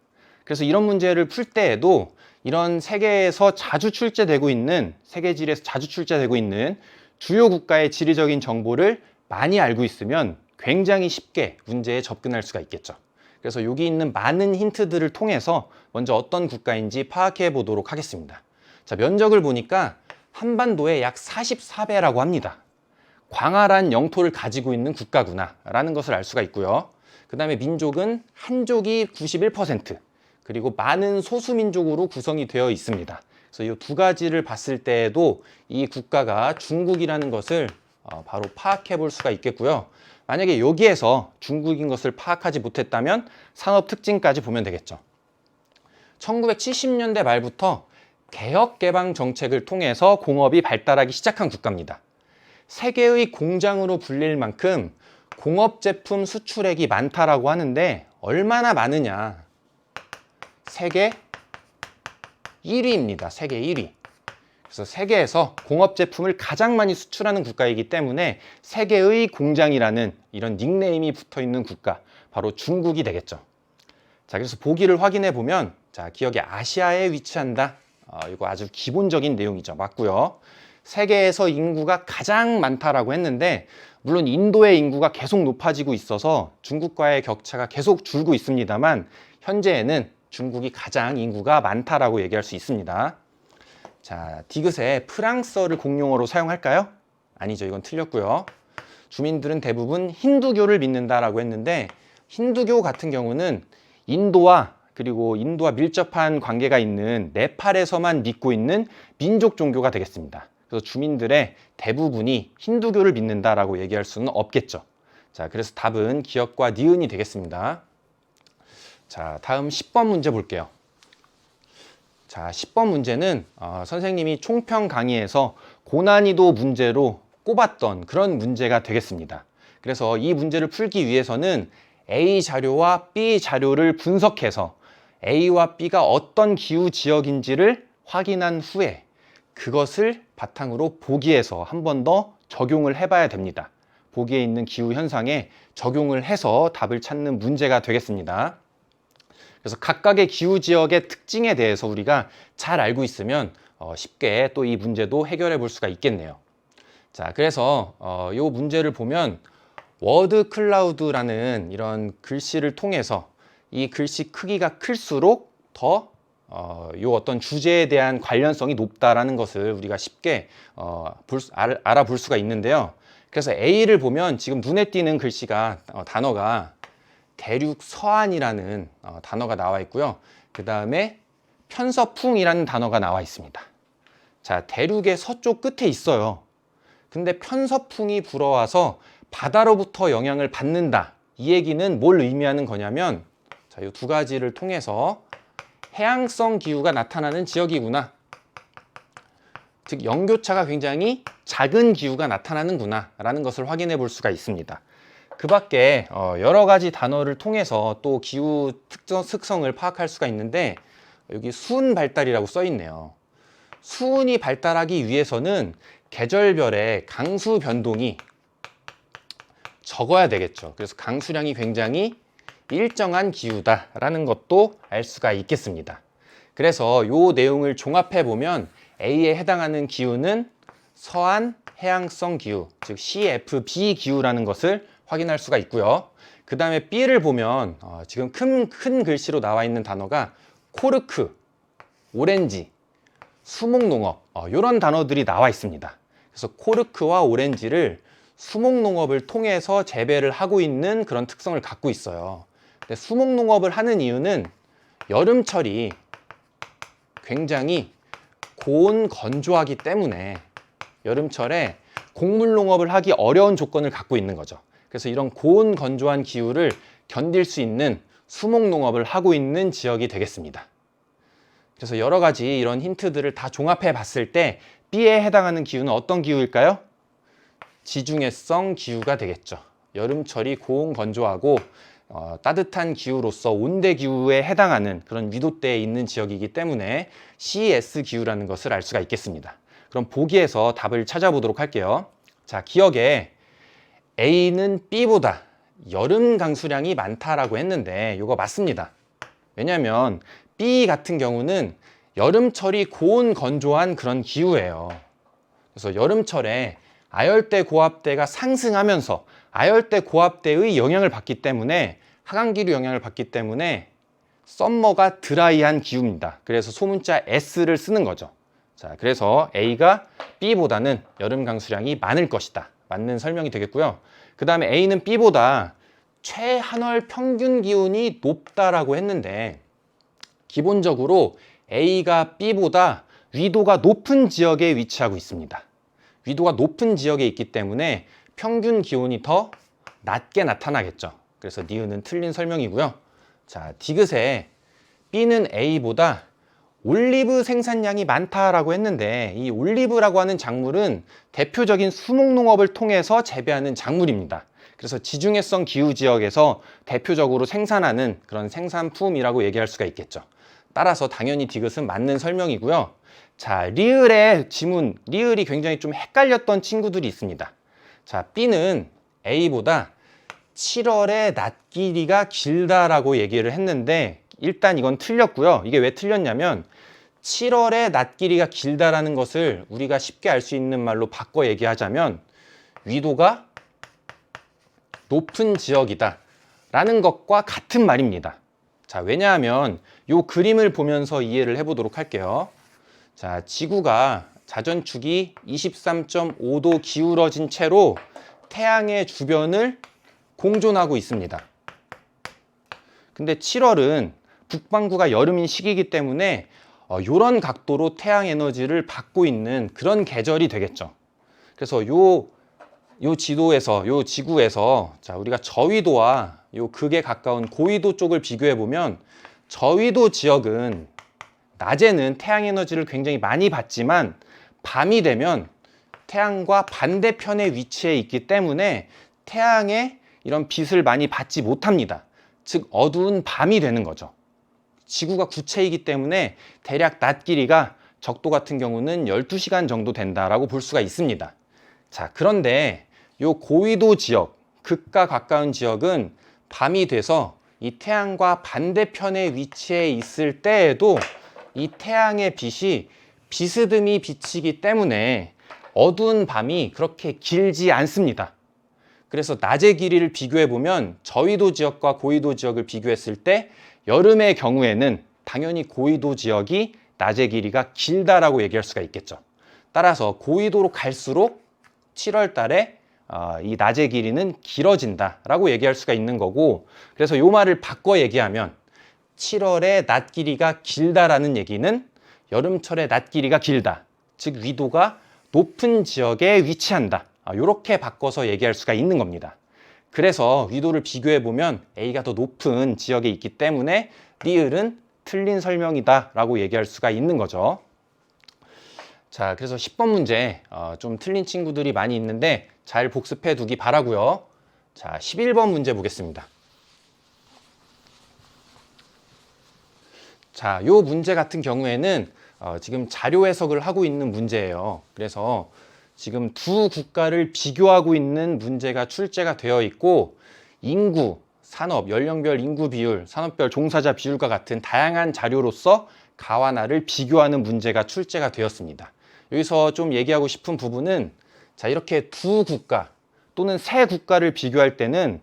그래서 이런 문제를 풀 때에도 이런 세계에서 자주 출제되고 있는, 세계지리에서 자주 출제되고 있는 주요 국가의 지리적인 정보를 많이 알고 있으면 굉장히 쉽게 문제에 접근할 수가 있겠죠. 그래서 여기 있는 많은 힌트들을 통해서 먼저 어떤 국가인지 파악해 보도록 하겠습니다. 자, 면적을 보니까 한반도의 약 44배라고 합니다. 광활한 영토를 가지고 있는 국가구나 라는 것을 알 수가 있고요. 그 다음에 민족은 한족이 91%, 그리고 많은 소수민족으로 구성이 되어 있습니다. 그래서 이 두 가지를 봤을 때에도 이 국가가 중국이라는 것을 바로 파악해 볼 수가 있겠고요. 만약에 여기에서 중국인 것을 파악하지 못했다면 산업 특징까지 보면 되겠죠. 1970년대 말부터 개혁 개방 정책을 통해서 공업이 발달하기 시작한 국가입니다. 세계의 공장으로 불릴 만큼 공업 제품 수출액이 많다라고 하는데 얼마나 많으냐? 세계 1위입니다. 세계 1위. 그래서 세계에서 공업 제품을 가장 많이 수출하는 국가이기 때문에 세계의 공장이라는 이런 닉네임이 붙어 있는 국가, 바로 중국이 되겠죠. 자, 그래서 보기를 확인해 보면, 자, 기억에 아시아에 위치한다. 이거 아주 기본적인 내용이죠. 맞고요. 세계에서 인구가 가장 많다라고 했는데, 물론 인도의 인구가 계속 높아지고 있어서 중국과의 격차가 계속 줄고 있습니다만, 현재에는 중국이 가장 인구가 많다라고 얘기할 수 있습니다. 자, 디귿에 프랑스어를 공용어로 사용할까요? 아니죠. 이건 틀렸고요. 주민들은 대부분 힌두교를 믿는다라고 했는데, 힌두교 같은 경우는 인도와 밀접한 관계가 있는 네팔에서만 믿고 있는 민족 종교가 되겠습니다. 그래서 주민들의 대부분이 힌두교를 믿는다라고 얘기할 수는 없겠죠. 자, 그래서 답은 기역과 니은이 되겠습니다. 자, 다음 10번 문제 볼게요. 자, 10번 문제는 선생님이 총평 강의에서 고난이도 문제로 꼽았던 그런 문제가 되겠습니다. 그래서 이 문제를 풀기 위해서는 A 자료와 B 자료를 분석해서 A와 B가 어떤 기후 지역인지를 확인한 후에 그것을 바탕으로 보기에서 한 번 더 적용을 해봐야 됩니다. 보기에 있는 기후 현상에 적용을 해서 답을 찾는 문제가 되겠습니다. 그래서 각각의 기후 지역의 특징에 대해서 우리가 잘 알고 있으면 쉽게 또 이 문제도 해결해 볼 수가 있겠네요. 자, 그래서 이 문제를 보면 워드 클라우드라는 이런 글씨를 통해서 이 글씨 크기가 클수록 더 요 어떤 주제에 대한 관련성이 높다라는 것을 우리가 쉽게 알아볼 수가 있는데요. 그래서 A를 보면 지금 눈에 띄는 글씨가 단어가 대륙 서안이라는 단어가 나와 있고요. 그 다음에 편서풍이라는 단어가 나와 있습니다. 자, 대륙의 서쪽 끝에 있어요. 근데 편서풍이 불어와서 바다로부터 영향을 받는다. 이 얘기는 뭘 의미하는 거냐면, 자, 이 두 가지를 통해서 해양성 기후가 나타나는 지역이구나. 즉, 영교차가 굉장히 작은 기후가 나타나는구나 라는 것을 확인해 볼 수가 있습니다. 그 밖에 여러 가지 단어를 통해서 또 기후 특성을 파악할 수가 있는데, 여기 수은 발달이라고 써 있네요. 수은이 발달하기 위해서는 계절별의 강수 변동이 적어야 되겠죠. 그래서 강수량이 굉장히 일정한 기후다라는 것도 알 수가 있겠습니다. 그래서 이 내용을 종합해 보면 A에 해당하는 기후는 서안 해양성 기후, 즉 CFB 기후라는 것을 확인할 수가 있고요. 그 다음에 B를 보면 지금 큰 글씨로 나와 있는 단어가 코르크, 오렌지, 수목농업 이런 단어들이 나와 있습니다. 그래서 코르크와 오렌지를 수목농업을 통해서 재배를 하고 있는 그런 특성을 갖고 있어요. 근데 수목농업을 하는 이유는 여름철이 굉장히 고온 건조하기 때문에 여름철에 곡물농업을 하기 어려운 조건을 갖고 있는 거죠. 그래서 이런 고온 건조한 기후를 견딜 수 있는 수목농업을 하고 있는 지역이 되겠습니다. 그래서 여러 가지 이런 힌트들을 다 종합해 봤을 때 B에 해당하는 기후는 어떤 기후일까요? 지중해성 기후가 되겠죠. 여름철이 고온 건조하고 따뜻한 기후로서 온대 기후에 해당하는 그런 위도대에 있는 지역이기 때문에 CS 기후라는 것을 알 수가 있겠습니다. 그럼 보기에서 답을 찾아보도록 할게요. 자, 기억에 A는 B보다 여름 강수량이 많다라고 했는데 이거 맞습니다. 왜냐하면 B 같은 경우는 여름철이 고온 건조한 그런 기후예요. 그래서 여름철에 아열대 고압대가 상승하면서 아열대 고압대의 영향을 받기 때문에 하강기류 영향을 받기 때문에 썸머가 드라이한 기후입니다. 그래서 소문자 S를 쓰는 거죠. 자, 그래서 A가 B보다는 여름 강수량이 많을 것이다. 맞는 설명이 되겠고요. 그 다음에 A는 B보다 최한월 평균 기온이 높다라고 했는데 기본적으로 A가 B보다 위도가 높은 지역에 위치하고 있습니다. 위도가 높은 지역에 있기 때문에 평균 기온이 더 낮게 나타나겠죠. 그래서 니은은 틀린 설명이고요. 자, 디귿에 B는 A보다 올리브 생산량이 많다라고 했는데 이 올리브라고 하는 작물은 대표적인 수목농업을 통해서 재배하는 작물입니다. 그래서 지중해성 기후 지역에서 대표적으로 생산하는 그런 생산품이라고 얘기할 수가 있겠죠. 따라서 당연히 디귿은 맞는 설명이고요. 자, 리을의 지문, 리을이 굉장히 좀 헷갈렸던 친구들이 있습니다. 자, B는 A보다 7월의 낮 길이가 길다라고 얘기를 했는데 일단 이건 틀렸고요. 이게 왜 틀렸냐면 7월의 낮 길이가 길다라는 것을 우리가 쉽게 알 수 있는 말로 바꿔 얘기하자면 위도가 높은 지역이다 라는 것과 같은 말입니다. 자, 왜냐하면 이 그림을 보면서 이해를 해보도록 할게요. 자, 지구가 자전축이 23.5도 기울어진 채로 태양의 주변을 공존하고 있습니다. 근데 7월은 북반구가 여름인 시기이기 때문에 이런 각도로 태양 에너지를 받고 있는 그런 계절이 되겠죠. 그래서 요 요 지도에서, 요 지구에서 자, 우리가 저위도와 요 극에 가까운 고위도 쪽을 비교해 보면 저위도 지역은 낮에는 태양 에너지를 굉장히 많이 받지만 밤이 되면 태양과 반대편에 위치해 있기 때문에 태양의 이런 빛을 많이 받지 못합니다. 즉 어두운 밤이 되는 거죠. 지구가 구체이기 때문에 대략 낮 길이가 적도 같은 경우는 12시간 정도 된다라고 볼 수가 있습니다. 자, 그런데 요 고위도 지역, 극과 가까운 지역은 밤이 돼서 이 태양과 반대편에 위치해 있을 때에도 이 태양의 빛이 비스듬히 비치기 때문에 어두운 밤이 그렇게 길지 않습니다. 그래서 낮의 길이를 비교해 보면 저위도 지역과 고위도 지역을 비교했을 때 여름의 경우에는 당연히 고위도 지역이 낮의 길이가 길다라고 얘기할 수가 있겠죠. 따라서 고위도로 갈수록 7월 달에 이 낮의 길이는 길어진다라고 얘기할 수가 있는 거고, 그래서 이 말을 바꿔 얘기하면 7월에 낮 길이가 길다라는 얘기는 여름철에 낮 길이가 길다, 즉 위도가 높은 지역에 위치한다, 이렇게 바꿔서 얘기할 수가 있는 겁니다. 그래서 위도를 비교해 보면 A가 더 높은 지역에 있기 때문에 리을은 틀린 설명이다 라고 얘기할 수가 있는 거죠. 자, 그래서 10번 문제 좀 틀린 친구들이 많이 있는데 잘 복습해 두기 바라고요. 자, 11번 문제 보겠습니다. 자, 요 문제 같은 경우에는 지금 자료 해석을 하고 있는 문제예요. 그래서 지금 두 국가를 비교하고 있는 문제가 출제가 되어 있고, 인구, 산업, 연령별 인구 비율, 산업별 종사자 비율과 같은 다양한 자료로서 가와 나를 비교하는 문제가 출제가 되었습니다. 여기서 좀 얘기하고 싶은 부분은, 자, 이렇게 두 국가 또는 세 국가를 비교할 때는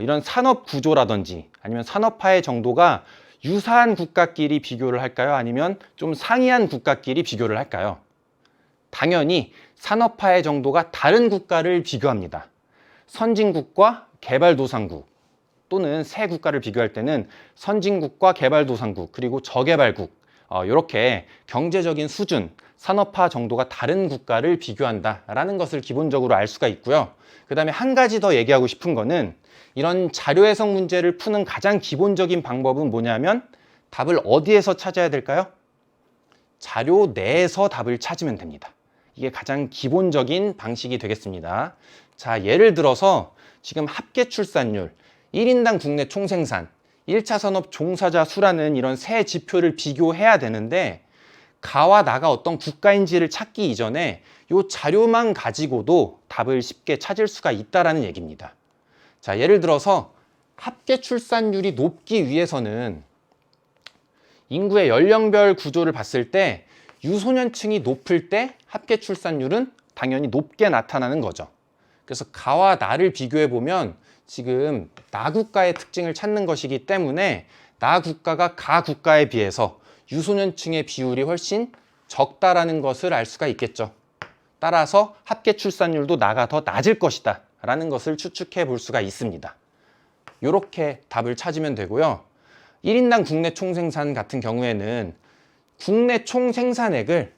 이런 산업 구조라든지 아니면 산업화의 정도가 유사한 국가끼리 비교를 할까요? 아니면 좀 상이한 국가끼리 비교를 할까요? 당연히 산업화의 정도가 다른 국가를 비교합니다. 선진국과 개발도상국 또는 새 국가를 비교할 때는 선진국과 개발도상국 그리고 저개발국, 이렇게 경제적인 수준, 산업화 정도가 다른 국가를 비교한다라는 것을 기본적으로 알 수가 있고요. 그 다음에 한 가지 더 얘기하고 싶은 거는, 이런 자료 해석 문제를 푸는 가장 기본적인 방법은 뭐냐면 답을 어디에서 찾아야 될까요? 자료 내에서 답을 찾으면 됩니다. 이게 가장 기본적인 방식이 되겠습니다. 자, 예를 들어서 지금 합계 출산율, 1인당 국내 총생산, 1차 산업 종사자 수라는 이런 세 지표를 비교해야 되는데, 가와 나가 어떤 국가인지를 찾기 이전에 이 자료만 가지고도 답을 쉽게 찾을 수가 있다는 얘기입니다. 자, 예를 들어서 합계 출산율이 높기 위해서는 인구의 연령별 구조를 봤을 때 유소년층이 높을 때 합계 출산율은 당연히 높게 나타나는 거죠. 그래서 가와 나를 비교해 보면 지금 나 국가의 특징을 찾는 것이기 때문에 나 국가가 가 국가에 비해서 유소년층의 비율이 훨씬 적다라는 것을 알 수가 있겠죠. 따라서 합계 출산율도 나가 더 낮을 것이다 라는 것을 추측해 볼 수가 있습니다. 이렇게 답을 찾으면 되고요. 1인당 국내 총생산 같은 경우에는 국내 총생산액을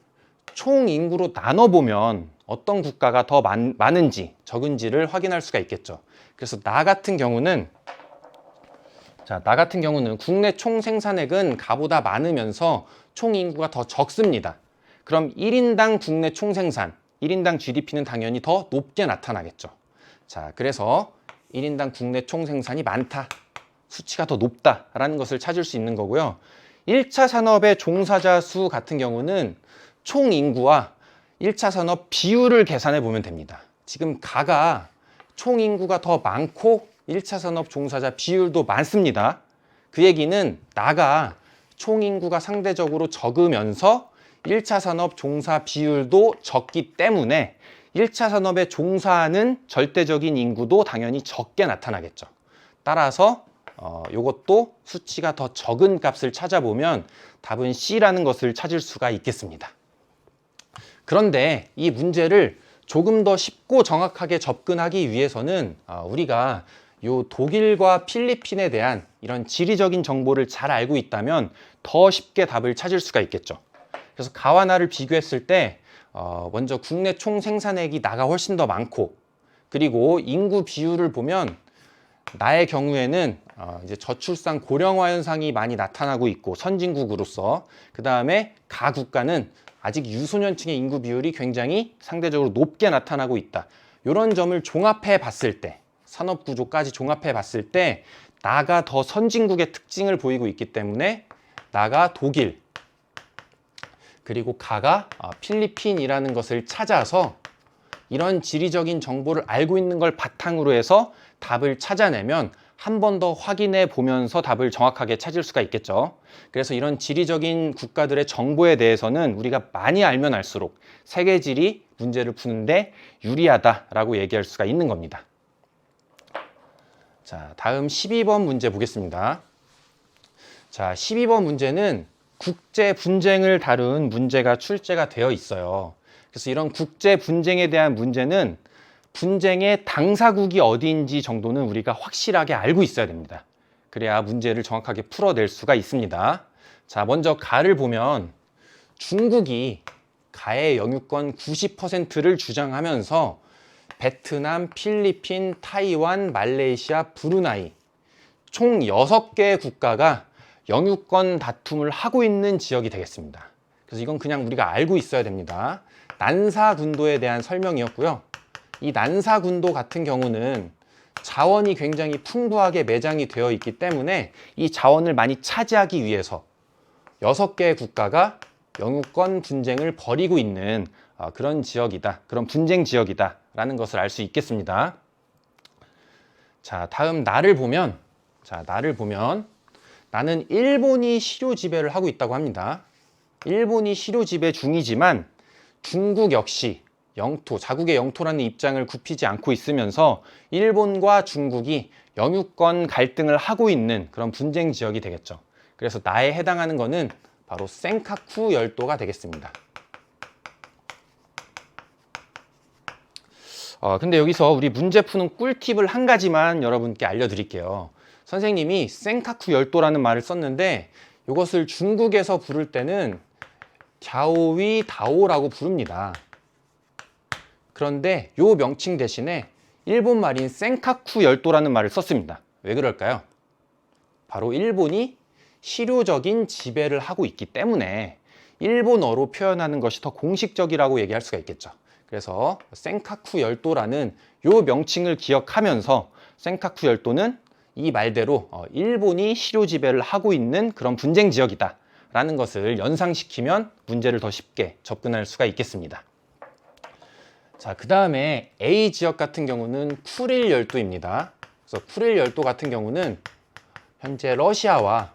총인구로 나눠보면 어떤 국가가 더 많은지 적은지를 확인할 수가 있겠죠. 그래서 나 같은 경우는 국내 총생산액은 가보다 많으면서 총인구가 더 적습니다. 그럼 1인당 국내 총생산, 1인당 GDP는 당연히 더 높게 나타나겠죠. 자, 그래서 1인당 국내 총생산이 많다, 수치가 더 높다라는 것을 찾을 수 있는 거고요. 1차 산업의 종사자 수 같은 경우는 총인구와 1차 산업 비율을 계산해 보면 됩니다. 지금 가가 총인구가 더 많고 1차 산업 종사자 비율도 많습니다. 그 얘기는 나가 총인구가 상대적으로 적으면서 1차 산업 종사 비율도 적기 때문에 1차 산업에 종사하는 절대적인 인구도 당연히 적게 나타나겠죠. 따라서 이것도 수치가 더 적은 값을 찾아보면 답은 C라는 것을 찾을 수가 있겠습니다. 그런데 이 문제를 조금 더 쉽고 정확하게 접근하기 위해서는 우리가 요 독일과 필리핀에 대한 이런 지리적인 정보를 잘 알고 있다면 더 쉽게 답을 찾을 수가 있겠죠. 그래서 가와 나를 비교했을 때 먼저 국내 총생산액이 나가 훨씬 더 많고, 그리고 인구 비율을 보면 나의 경우에는 이제 저출산 고령화 현상이 많이 나타나고 있고 선진국으로서, 그 다음에 가국가는 아직 유소년층의 인구 비율이 굉장히 상대적으로 높게 나타나고 있다. 이런 점을 종합해 봤을 때, 산업 구조까지 종합해 봤을 때 나가 더 선진국의 특징을 보이고 있기 때문에 나가 독일, 그리고 가가 필리핀이라는 것을 찾아서 이런 지리적인 정보를 알고 있는 걸 바탕으로 해서 답을 찾아내면 한 번 더 확인해 보면서 답을 정확하게 찾을 수가 있겠죠. 그래서 이런 지리적인 국가들의 정보에 대해서는 우리가 많이 알면 알수록 세계지리 문제를 푸는데 유리하다라고 얘기할 수가 있는 겁니다. 자, 다음 12번 문제 보겠습니다. 자, 12번 문제는 국제 분쟁을 다룬 문제가 출제가 되어 있어요. 그래서 이런 국제 분쟁에 대한 문제는 분쟁의 당사국이 어디인지 정도는 우리가 확실하게 알고 있어야 됩니다. 그래야 문제를 정확하게 풀어낼 수가 있습니다. 자, 먼저 가를 보면 중국이 가의 영유권 90%를 주장하면서 베트남, 필리핀, 타이완, 말레이시아, 브루나이 총 6개의 국가가 영유권 다툼을 하고 있는 지역이 되겠습니다. 그래서 이건 그냥 우리가 알고 있어야 됩니다. 난사군도에 대한 설명이었고요. 이 난사군도 같은 경우는 자원이 굉장히 풍부하게 매장이 되어 있기 때문에 이 자원을 많이 차지하기 위해서 6개의 국가가 영유권 분쟁을 벌이고 있는 그런 지역이다, 그런 분쟁 지역이다 라는 것을 알 수 있겠습니다. 자, 다음 나를 보면 나는 일본이 시료 지배를 하고 있다고 합니다. 일본이 시료 지배 중이지만 중국 역시 자국의 영토라는 입장을 굽히지 않고 있으면서 일본과 중국이 영유권 갈등을 하고 있는 그런 분쟁 지역이 되겠죠. 그래서 나에 해당하는 것은 바로 센카쿠 열도가 되겠습니다. 근데 여기서 우리 문제 푸는 꿀팁을 한 가지만 여러분께 알려드릴게요. 선생님이 센카쿠 열도라는 말을 썼는데 이것을 중국에서 부를 때는 갸오위 다오라고 부릅니다. 그런데 이 명칭 대신에 일본 말인 센카쿠 열도라는 말을 썼습니다. 왜 그럴까요? 바로 일본이 실효적인 지배를 하고 있기 때문에 일본어로 표현하는 것이 더 공식적이라고 얘기할 수가 있겠죠. 그래서 센카쿠 열도라는 이 명칭을 기억하면서 센카쿠 열도는 이 말대로 일본이 실효 지배를 하고 있는 그런 분쟁 지역이다 라는 것을 연상시키면 문제를 더 쉽게 접근할 수가 있겠습니다. 자, 그 다음에 A 지역 같은 경우는 쿠릴 열도입니다. 그래서 쿠릴 열도 같은 경우는 현재 러시아와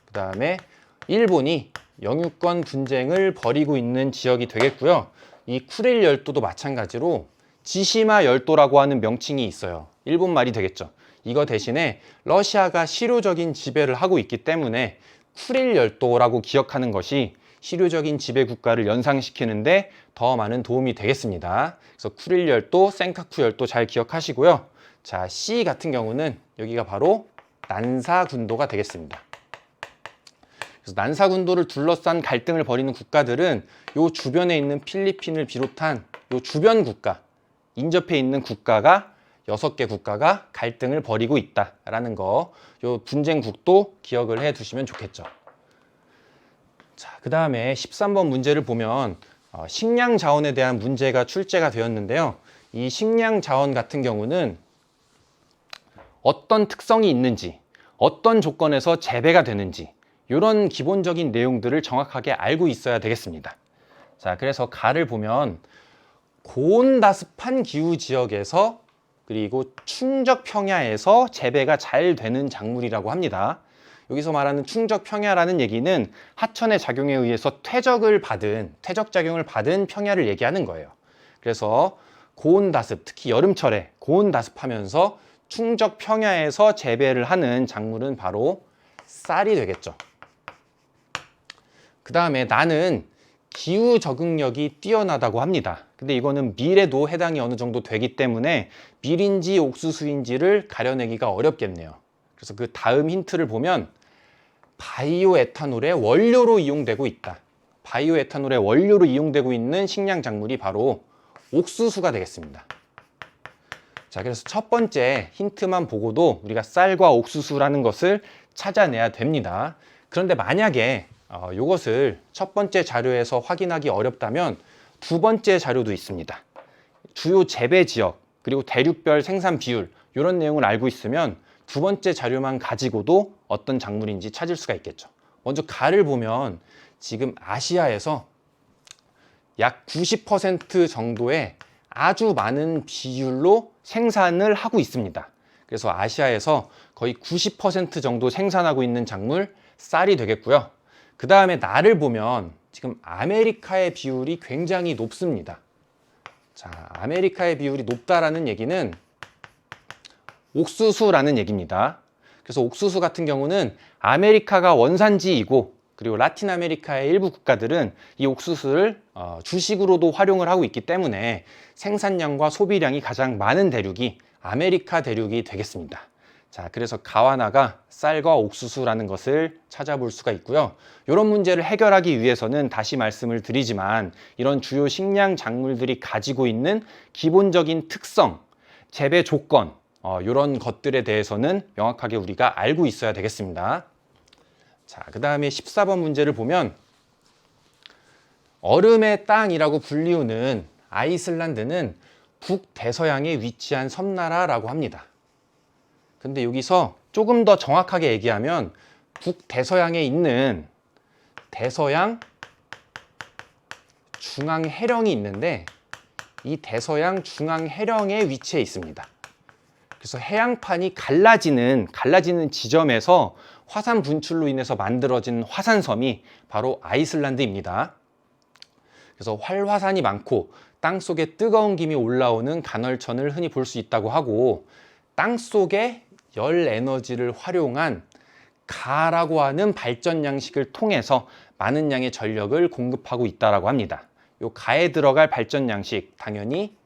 그 다음에 일본이 영유권 분쟁을 벌이고 있는 지역이 되겠고요. 이 쿠릴 열도도 마찬가지로 지시마 열도라고 하는 명칭이 있어요. 일본 말이 되겠죠. 이거 대신에 러시아가 실효적인 지배를 하고 있기 때문에 쿠릴 열도라고 기억하는 것이 실효적인 지배 국가를 연상시키는데 더 많은 도움이 되겠습니다. 그래서 쿠릴 열도, 센카쿠 열도 잘 기억하시고요. 자, C 같은 경우는 여기가 바로 난사군도가 되겠습니다. 그래서 난사군도를 둘러싼 갈등을 벌이는 국가들은 요 주변에 있는 필리핀을 비롯한 요 주변 국가, 인접해 있는 국가가 6개 국가가 갈등을 벌이고 있다라는 거, 요 분쟁국도 기억을 해 두시면 좋겠죠. 자, 그 다음에 13번 문제를 보면 식량 자원에 대한 문제가 출제가 되었는데요. 이 식량 자원 같은 경우는 어떤 특성이 있는지, 어떤 조건에서 재배가 되는지 이런 기본적인 내용들을 정확하게 알고 있어야 되겠습니다. 자, 그래서 가를 보면 고온다습한 기후 지역에서 그리고 충적 평야에서 재배가 잘 되는 작물이라고 합니다. 여기서 말하는 충적 평야라는 얘기는 하천의 작용에 의해서 퇴적작용을 받은 평야를 얘기하는 거예요. 그래서 고온다습, 특히 여름철에 고온다습하면서 충적 평야에서 재배를 하는 작물은 바로 쌀이 되겠죠. 그 다음에 나는 기후 적응력이 뛰어나다고 합니다. 근데 이거는 밀에도 해당이 어느 정도 되기 때문에 밀인지 옥수수인지를 가려내기가 어렵겠네요. 그래서 그 다음 힌트를 보면 바이오 에탄올의 원료로 이용되고 있다. 바이오 에탄올의 원료로 이용되고 있는 식량 작물이 바로 옥수수가 되겠습니다. 자, 그래서 첫 번째 힌트만 보고도 우리가 쌀과 옥수수라는 것을 찾아내야 됩니다. 그런데 만약에 이것을 첫 번째 자료에서 확인하기 어렵다면 두 번째 자료도 있습니다. 주요 재배 지역, 그리고 대륙별 생산 비율, 이런 내용을 알고 있으면 두 번째 자료만 가지고도 어떤 작물인지 찾을 수가 있겠죠. 먼저 가를 보면 지금 아시아에서 약 90% 정도의 아주 많은 비율로 생산을 하고 있습니다. 그래서 아시아에서 거의 90% 정도 생산하고 있는 작물 쌀이 되겠고요. 그 다음에 나를 보면 지금 아메리카의 비율이 굉장히 높습니다. 자, 아메리카의 비율이 높다라는 얘기는 옥수수라는 얘기입니다. 그래서 옥수수 같은 경우는 아메리카가 원산지이고, 그리고 라틴 아메리카의 일부 국가들은 이 옥수수를 주식으로도 활용을 하고 있기 때문에 생산량과 소비량이 가장 많은 대륙이 아메리카 대륙이 되겠습니다. 자, 그래서 가와나가 쌀과 옥수수라는 것을 찾아볼 수가 있고요. 이런 문제를 해결하기 위해서는 다시 말씀을 드리지만 이런 주요 식량 작물들이 가지고 있는 기본적인 특성, 재배 조건, 이런 것들에 대해서는 명확하게 우리가 알고 있어야 되겠습니다. 자, 그 다음에 14번 문제를 보면 얼음의 땅이라고 불리우는 아이슬란드는 북대서양에 위치한 섬나라라고 합니다. 근데 여기서 조금 더 정확하게 얘기하면 북대서양에 있는 대서양 중앙해령이 있는데 이 대서양 중앙해령에 위치해 있습니다. 그래서 해양판이 갈라지는 지점에서 화산 분출로 인해서 만들어진 화산섬이 바로 아이슬란드입니다. 그래서 활화산이 많고 땅속에 뜨거운 김이 올라오는 간헐천을 흔히 볼 수 있다고 하고, 땅속에 열 에너지를 활용한 가라고 하는 발전 양식을 통해서 많은 양의 전력을 공급하고 있다고 합니다. 이 가에 들어갈 발전 양식, 당연히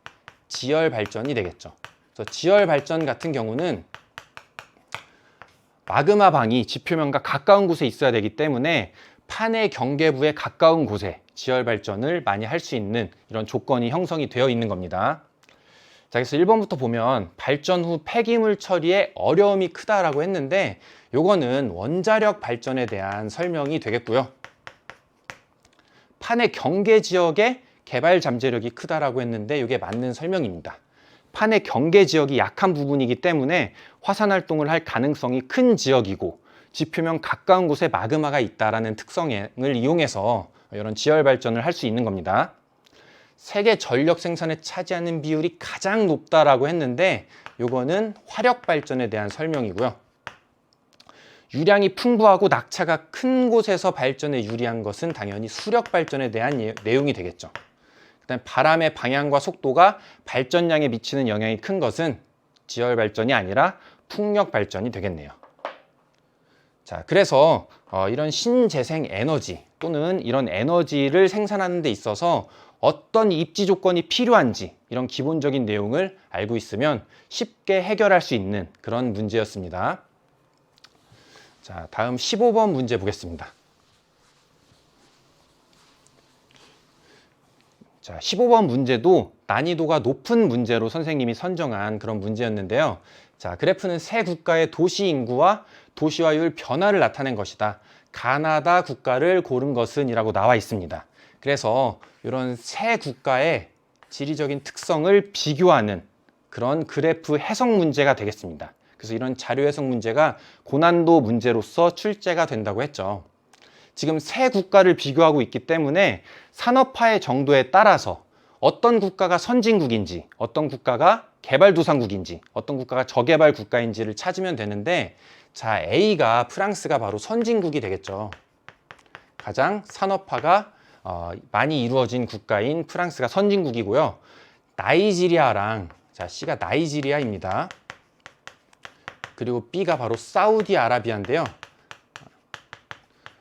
지열 발전이 되겠죠. 그래서 지열 발전 같은 경우는 마그마 방이 지표면과 가까운 곳에 있어야 되기 때문에 판의 경계부에 가까운 곳에 지열 발전을 많이 할 수 있는 이런 조건이 형성이 되어 있는 겁니다. 자, 그래서 1번부터 보면 발전 후 폐기물 처리에 어려움이 크다라고 했는데 요거는 원자력 발전에 대한 설명이 되겠고요. 판의 경계 지역에 개발 잠재력이 크다라고 했는데 이게 맞는 설명입니다. 판의 경계 지역이 약한 부분이기 때문에 화산 활동을 할 가능성이 큰 지역이고, 지표면 가까운 곳에 마그마가 있다라는 특성을 이용해서 이런 지열 발전을 할 수 있는 겁니다. 세계 전력 생산에 차지하는 비율이 가장 높다라고 했는데 요거는 화력 발전에 대한 설명이고요. 유량이 풍부하고 낙차가 큰 곳에서 발전에 유리한 것은 당연히 수력 발전에 대한 내용이 되겠죠. 그다음 바람의 방향과 속도가 발전량에 미치는 영향이 큰 것은 지열 발전이 아니라 풍력 발전이 되겠네요. 자, 그래서 이런 신재생 에너지 또는 이런 에너지를 생산하는 데 있어서 어떤 입지 조건이 필요한지 이런 기본적인 내용을 알고 있으면 쉽게 해결할 수 있는 그런 문제였습니다. 자, 다음 15번 문제 보겠습니다. 자, 15번 문제도 난이도가 높은 문제로 선생님이 선정한 그런 문제였는데요. 자, 그래프는 세 국가의 도시 인구와 도시화율 변화를 나타낸 것이다. 가나다 국가를 고른 것은 이라고 나와 있습니다. 그래서 이런 세 국가의 지리적인 특성을 비교하는 그런 그래프 해석 문제가 되겠습니다. 그래서 이런 자료 해석 문제가 고난도 문제로서 출제가 된다고 했죠. 지금 세 국가를 비교하고 있기 때문에 산업화의 정도에 따라서 어떤 국가가 선진국인지, 어떤 국가가 개발도상국인지, 어떤 국가가 저개발 국가인지를 찾으면 되는데, 자, A가 프랑스가 바로 선진국이 되겠죠. 가장 산업화가 많이 이루어진 국가인 프랑스가 선진국이고요. 나이지리아랑, 자, C가 나이지리아입니다. 그리고 B가 바로 사우디아라비아인데요.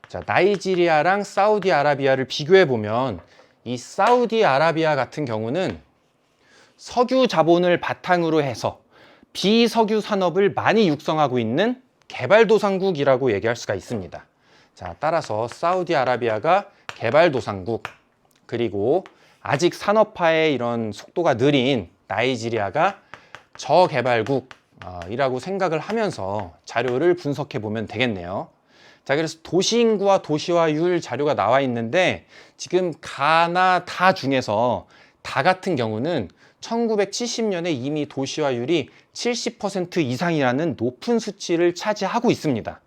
자, 나이지리아랑 사우디아라비아를 비교해 보면 이 사우디아라비아 같은 경우는 석유 자본을 바탕으로 해서 비석유 산업을 많이 육성하고 있는 개발도상국이라고 얘기할 수가 있습니다. 자, 따라서 사우디아라비아가 개발도상국, 그리고 아직 산업화의 이런 속도가 느린 나이지리아가 저개발국이라고 생각을 하면서 자료를 분석해 보면 되겠네요. 자, 그래서 도시인구와 도시화율 자료가 나와 있는데 지금 가나 다 중에서 다 같은 경우는 1970년에 이미 도시화율이 70% 이상이라는 높은 수치를 차지하고 있습니다.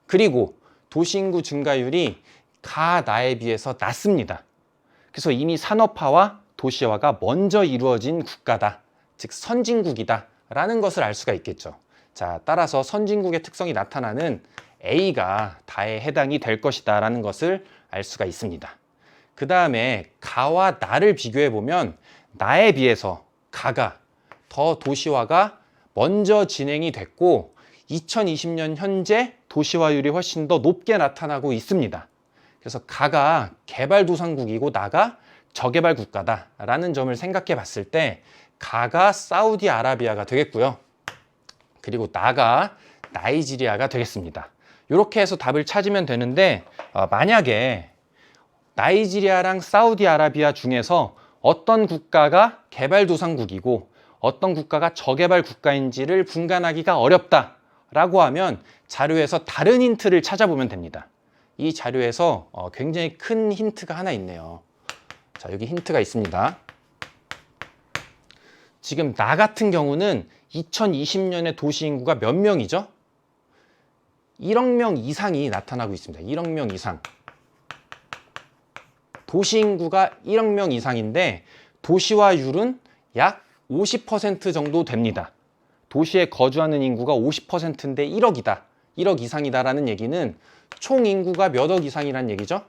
그리고 도시인구 증가율이 가나에 비해서 낮습니다. 그래서 이미 산업화와 도시화가 먼저 이루어진 국가다, 즉 선진국이다 라는 것을 알 수가 있겠죠. 자, 따라서 선진국의 특성이 나타나는 A가 다에 해당이 될 것이다 라는 것을 알 수가 있습니다. 그 다음에 가와 나를 비교해 보면 나에 비해서 가가 더 도시화가 먼저 진행이 됐고 2020년 현재 도시화율이 훨씬 더 높게 나타나고 있습니다. 그래서 가가 개발도상국이고 나가 저개발 국가다라는 점을 생각해 봤을 때 가가 사우디아라비아가 되겠고요. 그리고 나가 나이지리아가 되겠습니다. 이렇게 해서 답을 찾으면 되는데 만약에 나이지리아랑 사우디아라비아 중에서 어떤 국가가 개발도상국이고 어떤 국가가 저개발 국가인지를 분간하기가 어렵다라고 하면 자료에서 다른 힌트를 찾아보면 됩니다. 이 자료에서 굉장히 큰 힌트가 하나 있네요. 자, 여기 힌트가 있습니다. 지금 나 같은 경우는 2020년에 도시 인구가 몇 명이죠? 1억 명 이상이 나타나고 있습니다. 1억 명 이상. 도시 인구가 1억 명 이상인데 도시화율은 약 50% 정도 됩니다. 도시에 거주하는 인구가 50%인데 1억이다. 1억 이상이다라는 얘기는 총 인구가 몇 억 이상이라는 얘기죠?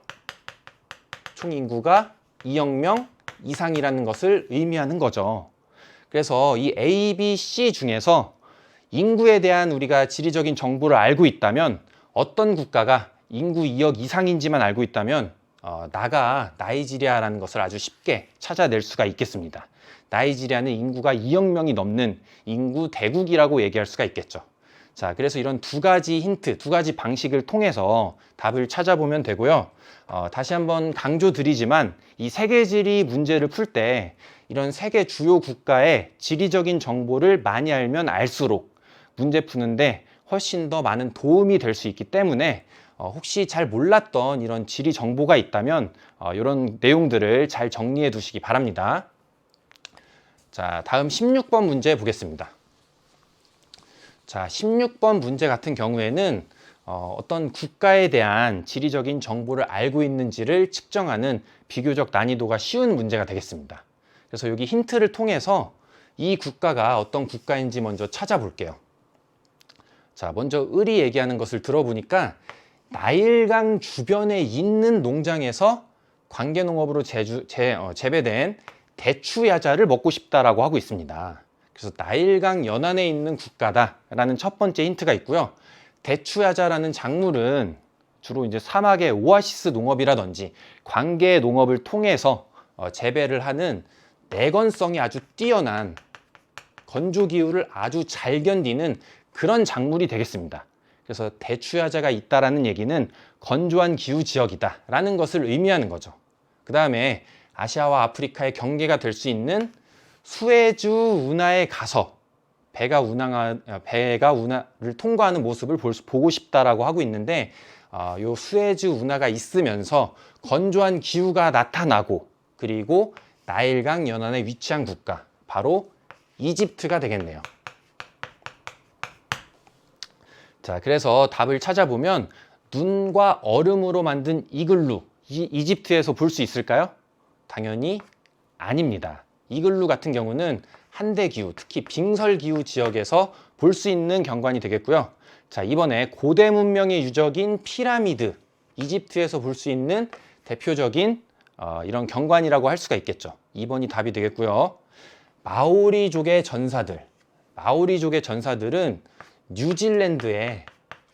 총 인구가 2억 명 이상이라는 것을 의미하는 거죠. 그래서 이 A, B, C 중에서 인구에 대한 우리가 지리적인 정보를 알고 있다면 어떤 국가가 인구 2억 이상인지만 알고 있다면 나가 나이지리아라는 것을 아주 쉽게 찾아낼 수가 있겠습니다. 나이지리아는 인구가 2억 명이 넘는 인구 대국이라고 얘기할 수가 있겠죠. 자, 그래서 이런 두 가지 힌트, 두 가지 방식을 통해서 답을 찾아보면 되고요. 다시 한번 강조드리지만 이 세계지리 문제를 풀 때 이런 세계 주요 국가의 지리적인 정보를 많이 알면 알수록 문제 푸는데 훨씬 더 많은 도움이 될 수 있기 때문에 혹시 잘 몰랐던 이런 지리 정보가 있다면 이런 내용들을 잘 정리해 두시기 바랍니다. 자, 다음 16번 문제 보겠습니다. 자, 16번 문제 같은 경우에는 어떤 국가에 대한 지리적인 정보를 알고 있는지를 측정하는 비교적 난이도가 쉬운 문제가 되겠습니다. 그래서 여기 힌트를 통해서 이 국가가 어떤 국가인지 먼저 찾아볼게요. 자, 먼저 을이 얘기하는 것을 들어보니까 나일강 주변에 있는 농장에서 관계농업으로 재배된 대추야자를 먹고 싶다라고 하고 있습니다. 그래서 나일강 연안에 있는 국가다라는 첫 번째 힌트가 있고요. 대추야자라는 작물은 주로 이제 사막의 오아시스 농업이라든지 관계 농업을 통해서 재배를 하는 내건성이 아주 뛰어난 건조 기후를 아주 잘 견디는 그런 작물이 되겠습니다. 그래서 대추야자가 있다라는 얘기는 건조한 기후 지역이다라는 것을 의미하는 거죠. 그 다음에 아시아와 아프리카의 경계가 될 수 있는 수에즈 운하에 가서 배가 운하를 통과하는 모습을 보고 싶다라고 하고 있는데 요 수에즈 운하가 있으면서 건조한 기후가 나타나고 그리고 나일강 연안에 위치한 국가 바로 이집트가 되겠네요. 자, 그래서 답을 찾아보면 눈과 얼음으로 만든 이글루 이집트에서 볼 수 있을까요? 당연히 아닙니다. 이글루 같은 경우는 한대기후, 특히 빙설기후 지역에서 볼 수 있는 경관이 되겠고요. 자, 이번에 고대 문명의 유적인 피라미드, 이집트에서 볼 수 있는 대표적인 이런 경관이라고 할 수가 있겠죠. 2번이 답이 되겠고요. 마오리족의 전사들은 뉴질랜드의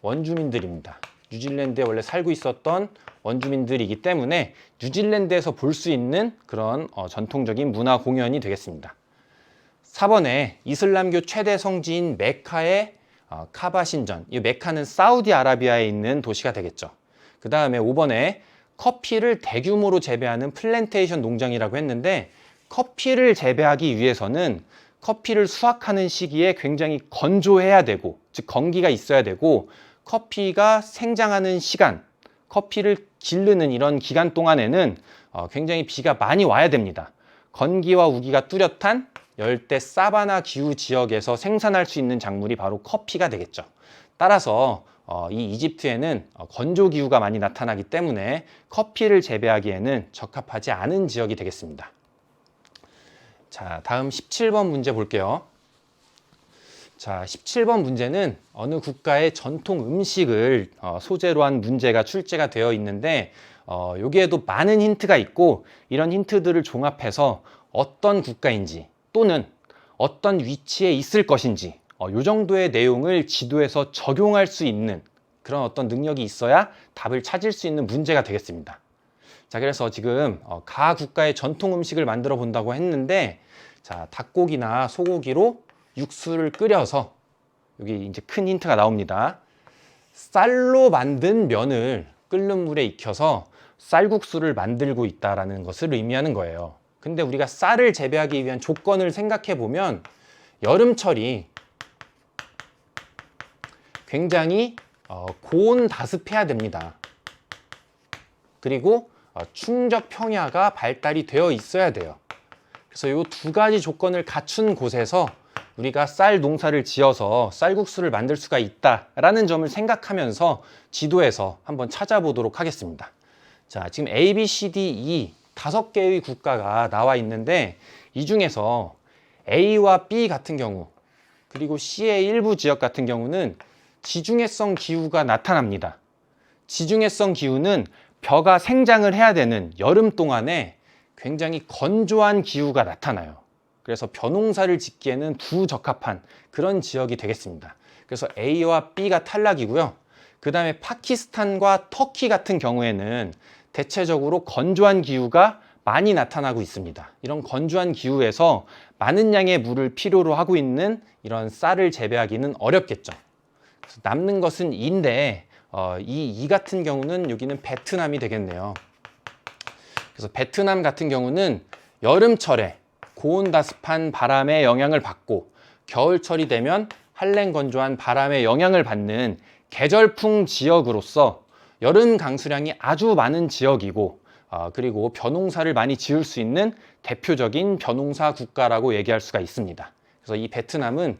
원주민들입니다. 뉴질랜드에 원래 살고 있었던 원주민들이기 때문에 뉴질랜드에서 볼 수 있는 그런 전통적인 문화 공연이 되겠습니다. 4번에 이슬람교 최대 성지인 메카의 카바 신전. 이 메카는 사우디아라비아에 있는 도시가 되겠죠. 그 다음에 5번에 커피를 대규모로 재배하는 플랜테이션 농장이라고 했는데 커피를 재배하기 위해서는 커피를 수확하는 시기에 굉장히 건조해야 되고, 즉 건기가 있어야 되고, 커피가 생장하는 시간, 커피를 기르는 이런 기간 동안에는 굉장히 비가 많이 와야 됩니다. 건기와 우기가 뚜렷한 열대 사바나 기후 지역에서 생산할 수 있는 작물이 바로 커피가 되겠죠. 따라서 이 이집트에는 건조 기후가 많이 나타나기 때문에 커피를 재배하기에는 적합하지 않은 지역이 되겠습니다. 자, 다음 17번 문제 볼게요. 자, 17번 문제는 어느 국가의 전통 음식을 소재로 한 문제가 출제가 되어 있는데 여기에도 많은 힌트가 있고, 이런 힌트들을 종합해서 어떤 국가인지 또는 어떤 위치에 있을 것인지 이 정도의 내용을 지도에서 적용할 수 있는 그런 어떤 능력이 있어야 답을 찾을 수 있는 문제가 되겠습니다. 자, 그래서 지금 가 국가의 전통 음식을 만들어 본다고 했는데, 자, 닭고기나 소고기로 육수를 끓여서, 여기 이제 큰 힌트가 나옵니다. 쌀로 만든 면을 끓는 물에 익혀서 쌀국수를 만들고 있다라는 것을 의미하는 거예요. 근데 우리가 쌀을 재배하기 위한 조건을 생각해 보면 여름철이 굉장히 고온다습해야 됩니다. 그리고 충적 평야가 발달이 되어 있어야 돼요. 그래서 이 두 가지 조건을 갖춘 곳에서 우리가 쌀 농사를 지어서 쌀국수를 만들 수가 있다라는 점을 생각하면서 지도에서 한번 찾아보도록 하겠습니다. 자, 지금 A, B, C, D, E 5개의 국가가 나와 있는데, 이 중에서 A와 B 같은 경우, 그리고 C의 일부 지역 같은 경우는 지중해성 기후가 나타납니다. 지중해성 기후는 벼가 생장을 해야 되는 여름 동안에 굉장히 건조한 기후가 나타나요. 그래서 벼농사를 짓기에는 부적합한 그런 지역이 되겠습니다. 그래서 A와 B가 탈락이고요. 그 다음에 파키스탄과 터키 같은 경우에는 대체적으로 건조한 기후가 많이 나타나고 있습니다. 이런 건조한 기후에서 많은 양의 물을 필요로 하고 있는 이런 쌀을 재배하기는 어렵겠죠. 그래서 남는 것은 E인데, 이 같은 경우는 여기는 베트남이 되겠네요. 그래서 베트남 같은 경우는 여름철에 고온다습한 바람의 영향을 받고, 겨울철이 되면 한랭 건조한 바람의 영향을 받는 계절풍 지역으로서 여름 강수량이 아주 많은 지역이고, 그리고 벼농사를 많이 지을 수 있는 대표적인 벼농사 국가라고 얘기할 수가 있습니다. 그래서 이 베트남은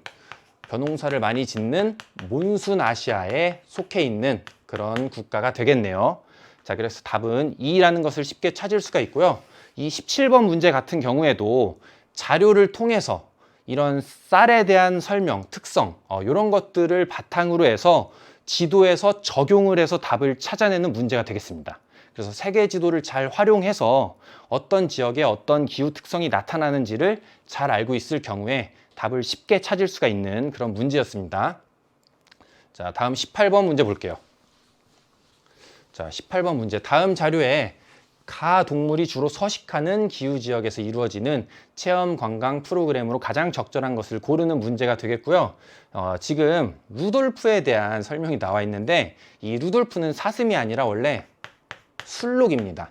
벼농사를 많이 짓는 몬순 아시아에 속해 있는 그런 국가가 되겠네요. 자, 그래서 답은 E라는 것을 쉽게 찾을 수가 있고요. 이 17번 문제 같은 경우에도 자료를 통해서 이런 쌀에 대한 설명, 특성, 이런 것들을 바탕으로 해서 지도에서 적용을 해서 답을 찾아내는 문제가 되겠습니다. 그래서 세계 지도를 잘 활용해서 어떤 지역에 어떤 기후 특성이 나타나는지를 잘 알고 있을 경우에 답을 쉽게 찾을 수가 있는 그런 문제였습니다. 자, 다음 18번 문제 볼게요. 자, 18번 문제. 다음 자료에 가 동물이 주로 서식하는 기후 지역에서 이루어지는 체험 관광 프로그램으로 가장 적절한 것을 고르는 문제가 되겠고요. 지금 루돌프에 대한 설명이 나와 있는데, 이 루돌프는 사슴이 아니라 원래 술록입니다.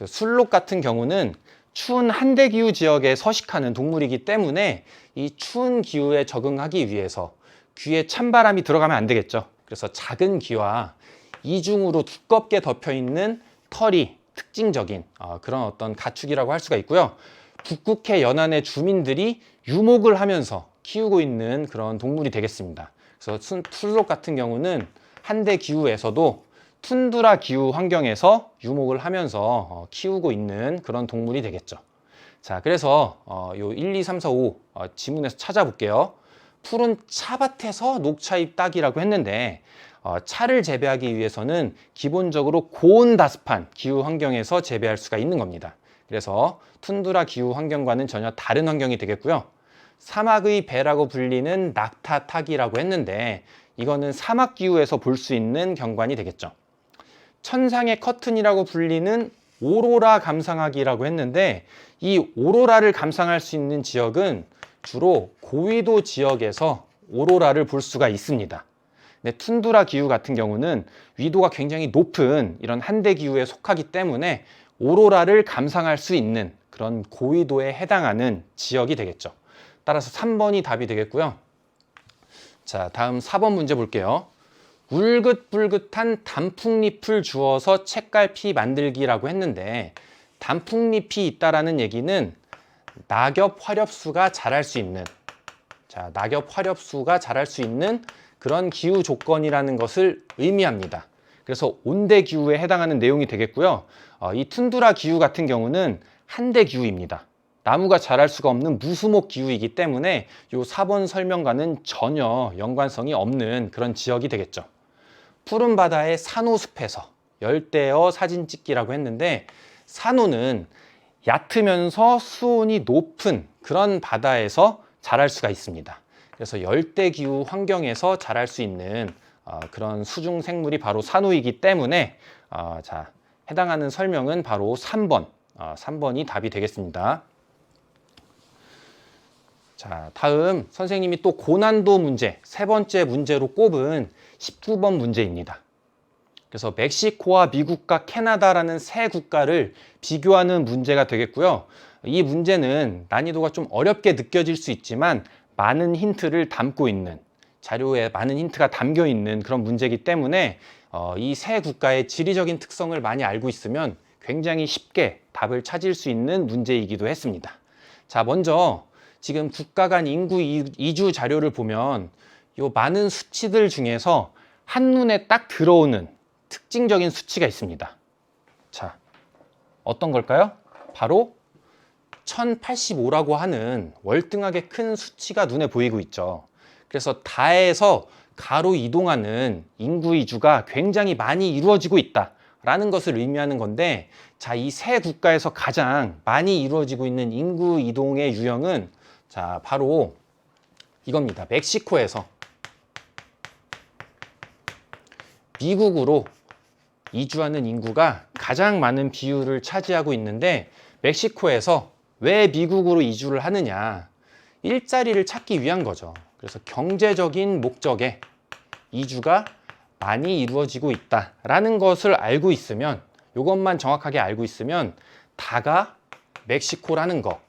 술록 같은 경우는 추운 한대 기후 지역에 서식하는 동물이기 때문에 이 추운 기후에 적응하기 위해서 귀에 찬바람이 들어가면 안 되겠죠. 그래서 작은 귀와 이중으로 두껍게 덮여 있는 털이 특징적인 그런 어떤 가축이라고 할 수가 있고요. 북극해 연안의 주민들이 유목을 하면서 키우고 있는 그런 동물이 되겠습니다. 그래서 술록 같은 경우는 한대 기후에서도 툰드라 기후 환경에서 유목을 하면서 키우고 있는 그런 동물이 되겠죠. 자, 그래서 요 1, 2, 3, 4, 5 지문에서 찾아볼게요. 푸른 차밭에서 녹차잎 따기라고 했는데, 차를 재배하기 위해서는 기본적으로 고온다습한 기후 환경에서 재배할 수가 있는 겁니다. 그래서 툰드라 기후 환경과는 전혀 다른 환경이 되겠고요. 사막의 배라고 불리는 낙타타기라고 했는데, 이거는 사막 기후에서 볼 수 있는 경관이 되겠죠. 천상의 커튼이라고 불리는 오로라 감상하기라고 했는데, 이 오로라를 감상할 수 있는 지역은 주로 고위도 지역에서 오로라를 볼 수가 있습니다. 근데 툰드라 기후 같은 경우는 위도가 굉장히 높은 이런 한대 기후에 속하기 때문에 오로라를 감상할 수 있는 그런 고위도에 해당하는 지역이 되겠죠. 따라서 3번이 답이 되겠고요. 자, 다음 4번 문제 볼게요. 울긋불긋한 단풍잎을 주워서 책갈피 만들기라고 했는데 단풍잎이 있다라는 얘기는 낙엽 화렵수가 자랄 수 있는 낙엽 화렵수가 자랄 수 있는 그런 기후 조건이라는 것을 의미합니다. 그래서 온대 기후에 해당하는 내용이 되겠고요. 이 툰드라 기후 같은 경우는 한대 기후입니다. 나무가 자랄 수가 없는 무수목 기후이기 때문에 이 4번 설명과는 전혀 연관성이 없는 그런 지역이 되겠죠. 푸른 바다의 산호숲에서 열대어 사진 찍기라고 했는데 산호는 얕으면서 수온이 높은 그런 바다에서 자랄 수가 있습니다. 그래서 열대기후 환경에서 자랄 수 있는 그런 수중 생물이 바로 산호이기 때문에 자, 해당하는 설명은 바로 3번, 3번이 답이 되겠습니다. 자, 다음 선생님이 또 고난도 문제, 세 번째 문제로 꼽은 19번 문제입니다. 그래서 멕시코와 미국과 캐나다라는 세 국가를 비교하는 문제가 되겠고요. 이 문제는 난이도가 좀 어렵게 느껴질 수 있지만 많은 힌트를 담고 있는, 자료에 많은 힌트가 담겨 있는 그런 문제이기 때문에 이 세 국가의 지리적인 특성을 많이 알고 있으면 굉장히 쉽게 답을 찾을 수 있는 문제이기도 했습니다. 자, 먼저 지금 국가 간 인구 이주 자료를 보면 요 많은 수치들 중에서 한눈에 딱 들어오는 특징적인 수치가 있습니다. 자, 어떤 걸까요? 바로 1085라고 하는 월등하게 큰 수치가 눈에 보이고 있죠. 그래서 다에서 가로 이동하는 인구 이주가 굉장히 많이 이루어지고 있다라는 것을 의미하는 건데, 자, 이 세 국가에서 가장 많이 이루어지고 있는 인구 이동의 유형은 자, 바로 이겁니다. 멕시코에서 미국으로 이주하는 인구가 가장 많은 비율을 차지하고 있는데, 멕시코에서 왜 미국으로 이주를 하느냐? 일자리를 찾기 위한 거죠. 그래서 경제적인 목적에 이주가 많이 이루어지고 있다라는 것을 알고 있으면, 이것만 정확하게 알고 있으면 다가 멕시코라는 거,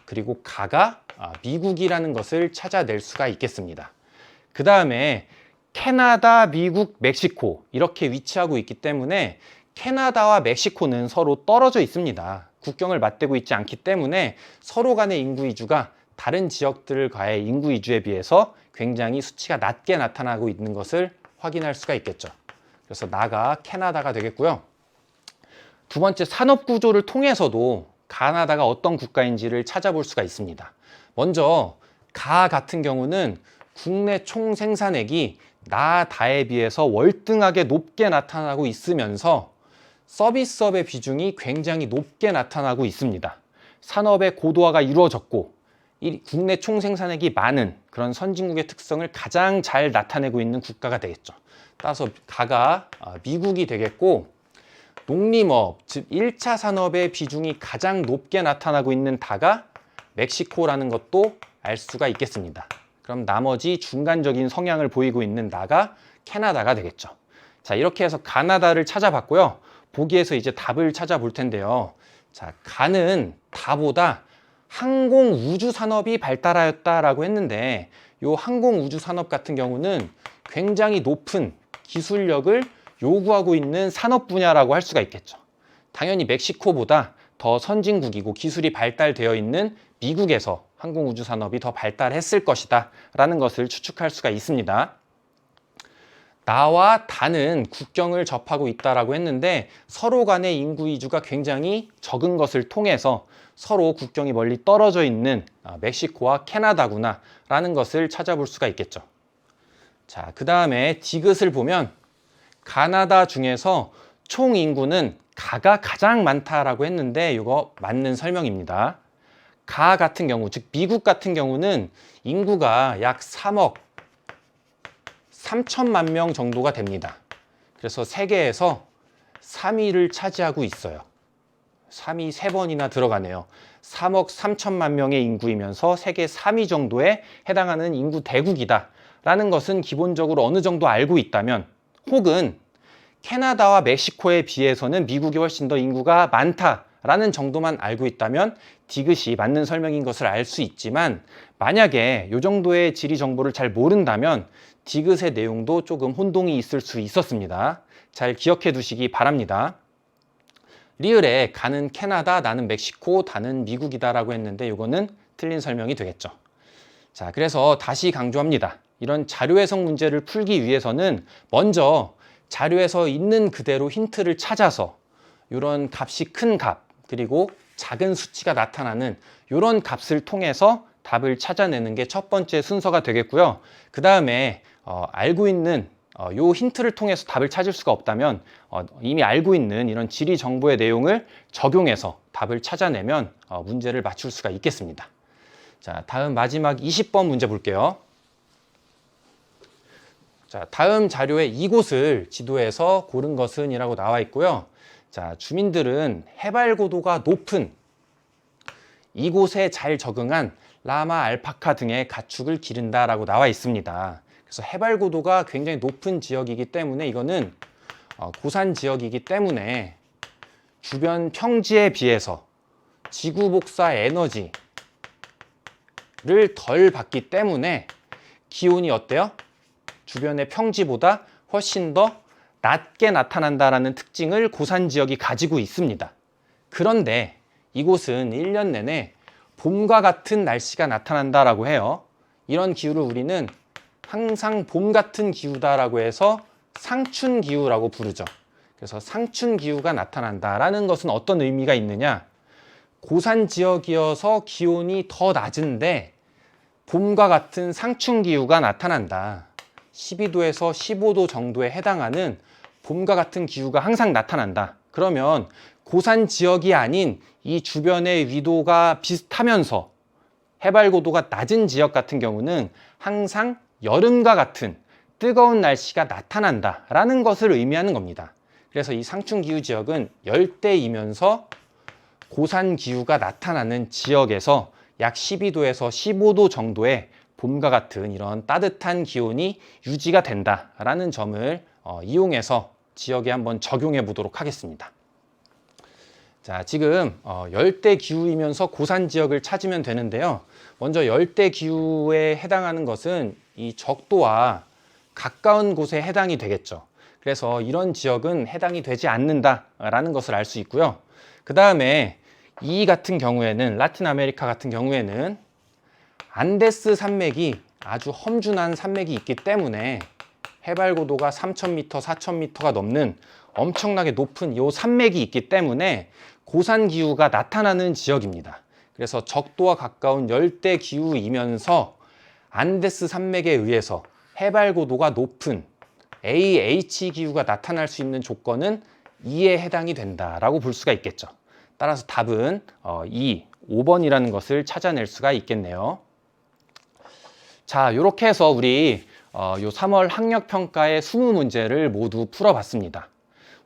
그리고 가가 미국이라는 것을 찾아낼 수가 있겠습니다. 그 다음에 캐나다, 미국, 멕시코 이렇게 위치하고 있기 때문에 캐나다와 멕시코는 서로 떨어져 있습니다. 국경을 맞대고 있지 않기 때문에 서로 간의 인구 이주가 다른 지역들과의 인구 이주에 비해서 굉장히 수치가 낮게 나타나고 있는 것을 확인할 수가 있겠죠. 그래서 나가 캐나다가 되겠고요. 두 번째, 산업 구조를 통해서도 가나다가 어떤 국가인지를 찾아볼 수가 있습니다. 먼저 가 같은 경우는 국내 총 생산액이 나다에 비해서 월등하게 높게 나타나고 있으면서 서비스업의 비중이 굉장히 높게 나타나고 있습니다. 산업의 고도화가 이루어졌고 이 국내 총 생산액이 많은 그런 선진국의 특성을 가장 잘 나타내고 있는 국가가 되겠죠. 따라서 가가 미국이 되겠고, 농림업, 즉 1차 산업의 비중이 가장 높게 나타나고 있는 다가 멕시코라는 것도 알 수가 있겠습니다. 그럼 나머지 중간적인 성향을 보이고 있는 나가 캐나다가 되겠죠. 자, 이렇게 해서 가나다를 찾아봤고요. 보기에서 이제 답을 찾아볼 텐데요. 자, 가는 다보다 항공 우주 산업이 발달하였다라고 했는데, 이 항공 우주 산업 같은 경우는 굉장히 높은 기술력을 요구하고 있는 산업 분야라고 할 수가 있겠죠. 당연히 멕시코보다 더 선진국이고 기술이 발달되어 있는 미국에서 항공 우주 산업이 더 발달했을 것이다 라는 것을 추측할 수가 있습니다. 나와 다는 국경을 접하고 있다라고 했는데, 서로 간의 인구 이주가 굉장히 적은 것을 통해서 서로 국경이 멀리 떨어져 있는 멕시코와 캐나다구나 라는 것을 찾아볼 수가 있겠죠. 자, 그 다음에 디귿을 보면 가나다 중에서 총 인구는 가가 가장 많다라고 했는데, 이거 맞는 설명입니다. 가 같은 경우, 즉 미국 같은 경우는 인구가 약 3억 3천만 명 정도가 됩니다. 그래서 세계에서 3위를 차지하고 있어요. 3위 3번이나 들어가네요. 3억 3천만 명의 인구이면서 세계 3위 정도에 해당하는 인구 대국이다 라는 것은 기본적으로 어느 정도 알고 있다면, 혹은 캐나다와 멕시코에 비해서는 미국이 훨씬 더 인구가 많다 라는 정도만 알고 있다면 디귿이 맞는 설명인 것을 알 수 있지만, 만약에 이 정도의 지리 정보를 잘 모른다면 디귿의 내용도 조금 혼동이 있을 수 있었습니다. 잘 기억해 두시기 바랍니다. 리을에 가는 캐나다, 나는 멕시코, 다는 미국이다 라고 했는데 이거는 틀린 설명이 되겠죠. 자, 그래서 다시 강조합니다. 이런 자료 해석 문제를 풀기 위해서는 먼저 자료에서 있는 그대로 힌트를 찾아서 이런 값이 큰 값, 그리고 작은 수치가 나타나는 이런 값을 통해서 답을 찾아내는 게 첫 번째 순서가 되겠고요. 그 다음에 알고 있는 요 힌트를 통해서 답을 찾을 수가 없다면 이미 알고 있는 이런 지리 정보의 내용을 적용해서 답을 찾아내면 문제를 맞출 수가 있겠습니다. 자, 다음 마지막 20번 문제 볼게요. 자, 다음 자료에 이곳을 지도에서 고른 것은 이라고 나와 있고요. 자, 주민들은 해발 고도가 높은 이곳에 잘 적응한 라마, 알파카 등의 가축을 기른다라고 나와 있습니다. 그래서 해발 고도가 굉장히 높은 지역이기 때문에 이거는 고산 지역이기 때문에 주변 평지에 비해서 지구 복사 에너지를 덜 받기 때문에 기온이 어때요? 주변의 평지보다 훨씬 더 낮게 나타난다라는 특징을 고산 지역이 가지고 있습니다. 그런데 이곳은 1년 내내 봄과 같은 날씨가 나타난다라고 해요. 이런 기후를 우리는 항상 봄 같은 기후다라고 해서 상춘기후라고 부르죠. 그래서 상춘기후가 나타난다라는 것은 어떤 의미가 있느냐? 고산 지역이어서 기온이 더 낮은데 봄과 같은 상춘기후가 나타난다. 12도에서 15도 정도에 해당하는 봄과 같은 기후가 항상 나타난다. 그러면 고산 지역이 아닌 이 주변의 위도가 비슷하면서 해발 고도가 낮은 지역 같은 경우는 항상 여름과 같은 뜨거운 날씨가 나타난다라는 것을 의미하는 겁니다. 그래서 이 상춘기후 지역은 열대이면서 고산 기후가 나타나는 지역에서 약 12도에서 15도 정도의 봄과 같은 이런 따뜻한 기온이 유지가 된다라는 점을 이용해서 지역에 한번 적용해 보도록 하겠습니다. 자, 지금 열대 기후이면서 고산 지역을 찾으면 되는데요. 먼저 열대 기후에 해당하는 것은 이 적도와 가까운 곳에 해당이 되겠죠. 그래서 이런 지역은 해당이 되지 않는다라는 것을 알 수 있고요. 그 다음에 이 같은 경우에는, 라틴 아메리카 같은 경우에는 안데스 산맥이 아주 험준한 산맥이 있기 때문에 해발 고도가 3,000m, 4,000m가 넘는 엄청나게 높은 이 산맥이 있기 때문에 고산 기후가 나타나는 지역입니다. 그래서 적도와 가까운 열대 기후이면서 안데스 산맥에 의해서 해발 고도가 높은 AH 기후가 나타날 수 있는 조건은 2에 해당이 된다라고 볼 수가 있겠죠. 따라서 답은 5번이라는 것을 찾아낼 수가 있겠네요. 자, 이렇게 해서 우리 요 3월 학력평가의 20문제를 모두 풀어봤습니다.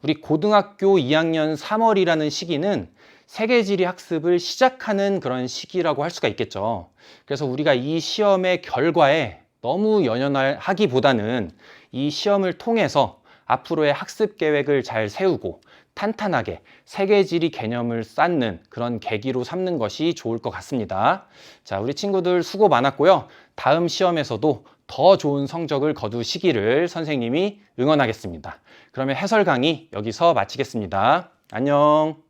우리 고등학교 2학년 3월이라는 시기는 세계지리 학습을 시작하는 그런 시기라고 할 수가 있겠죠. 그래서 우리가 이 시험의 결과에 너무 연연하기보다는 이 시험을 통해서 앞으로의 학습 계획을 잘 세우고 탄탄하게 세계지리 개념을 쌓는 그런 계기로 삼는 것이 좋을 것 같습니다. 자, 우리 친구들 수고 많았고요. 다음 시험에서도 더 좋은 성적을 거두시기를 선생님이 응원하겠습니다. 그러면 해설 강의 여기서 마치겠습니다. 안녕.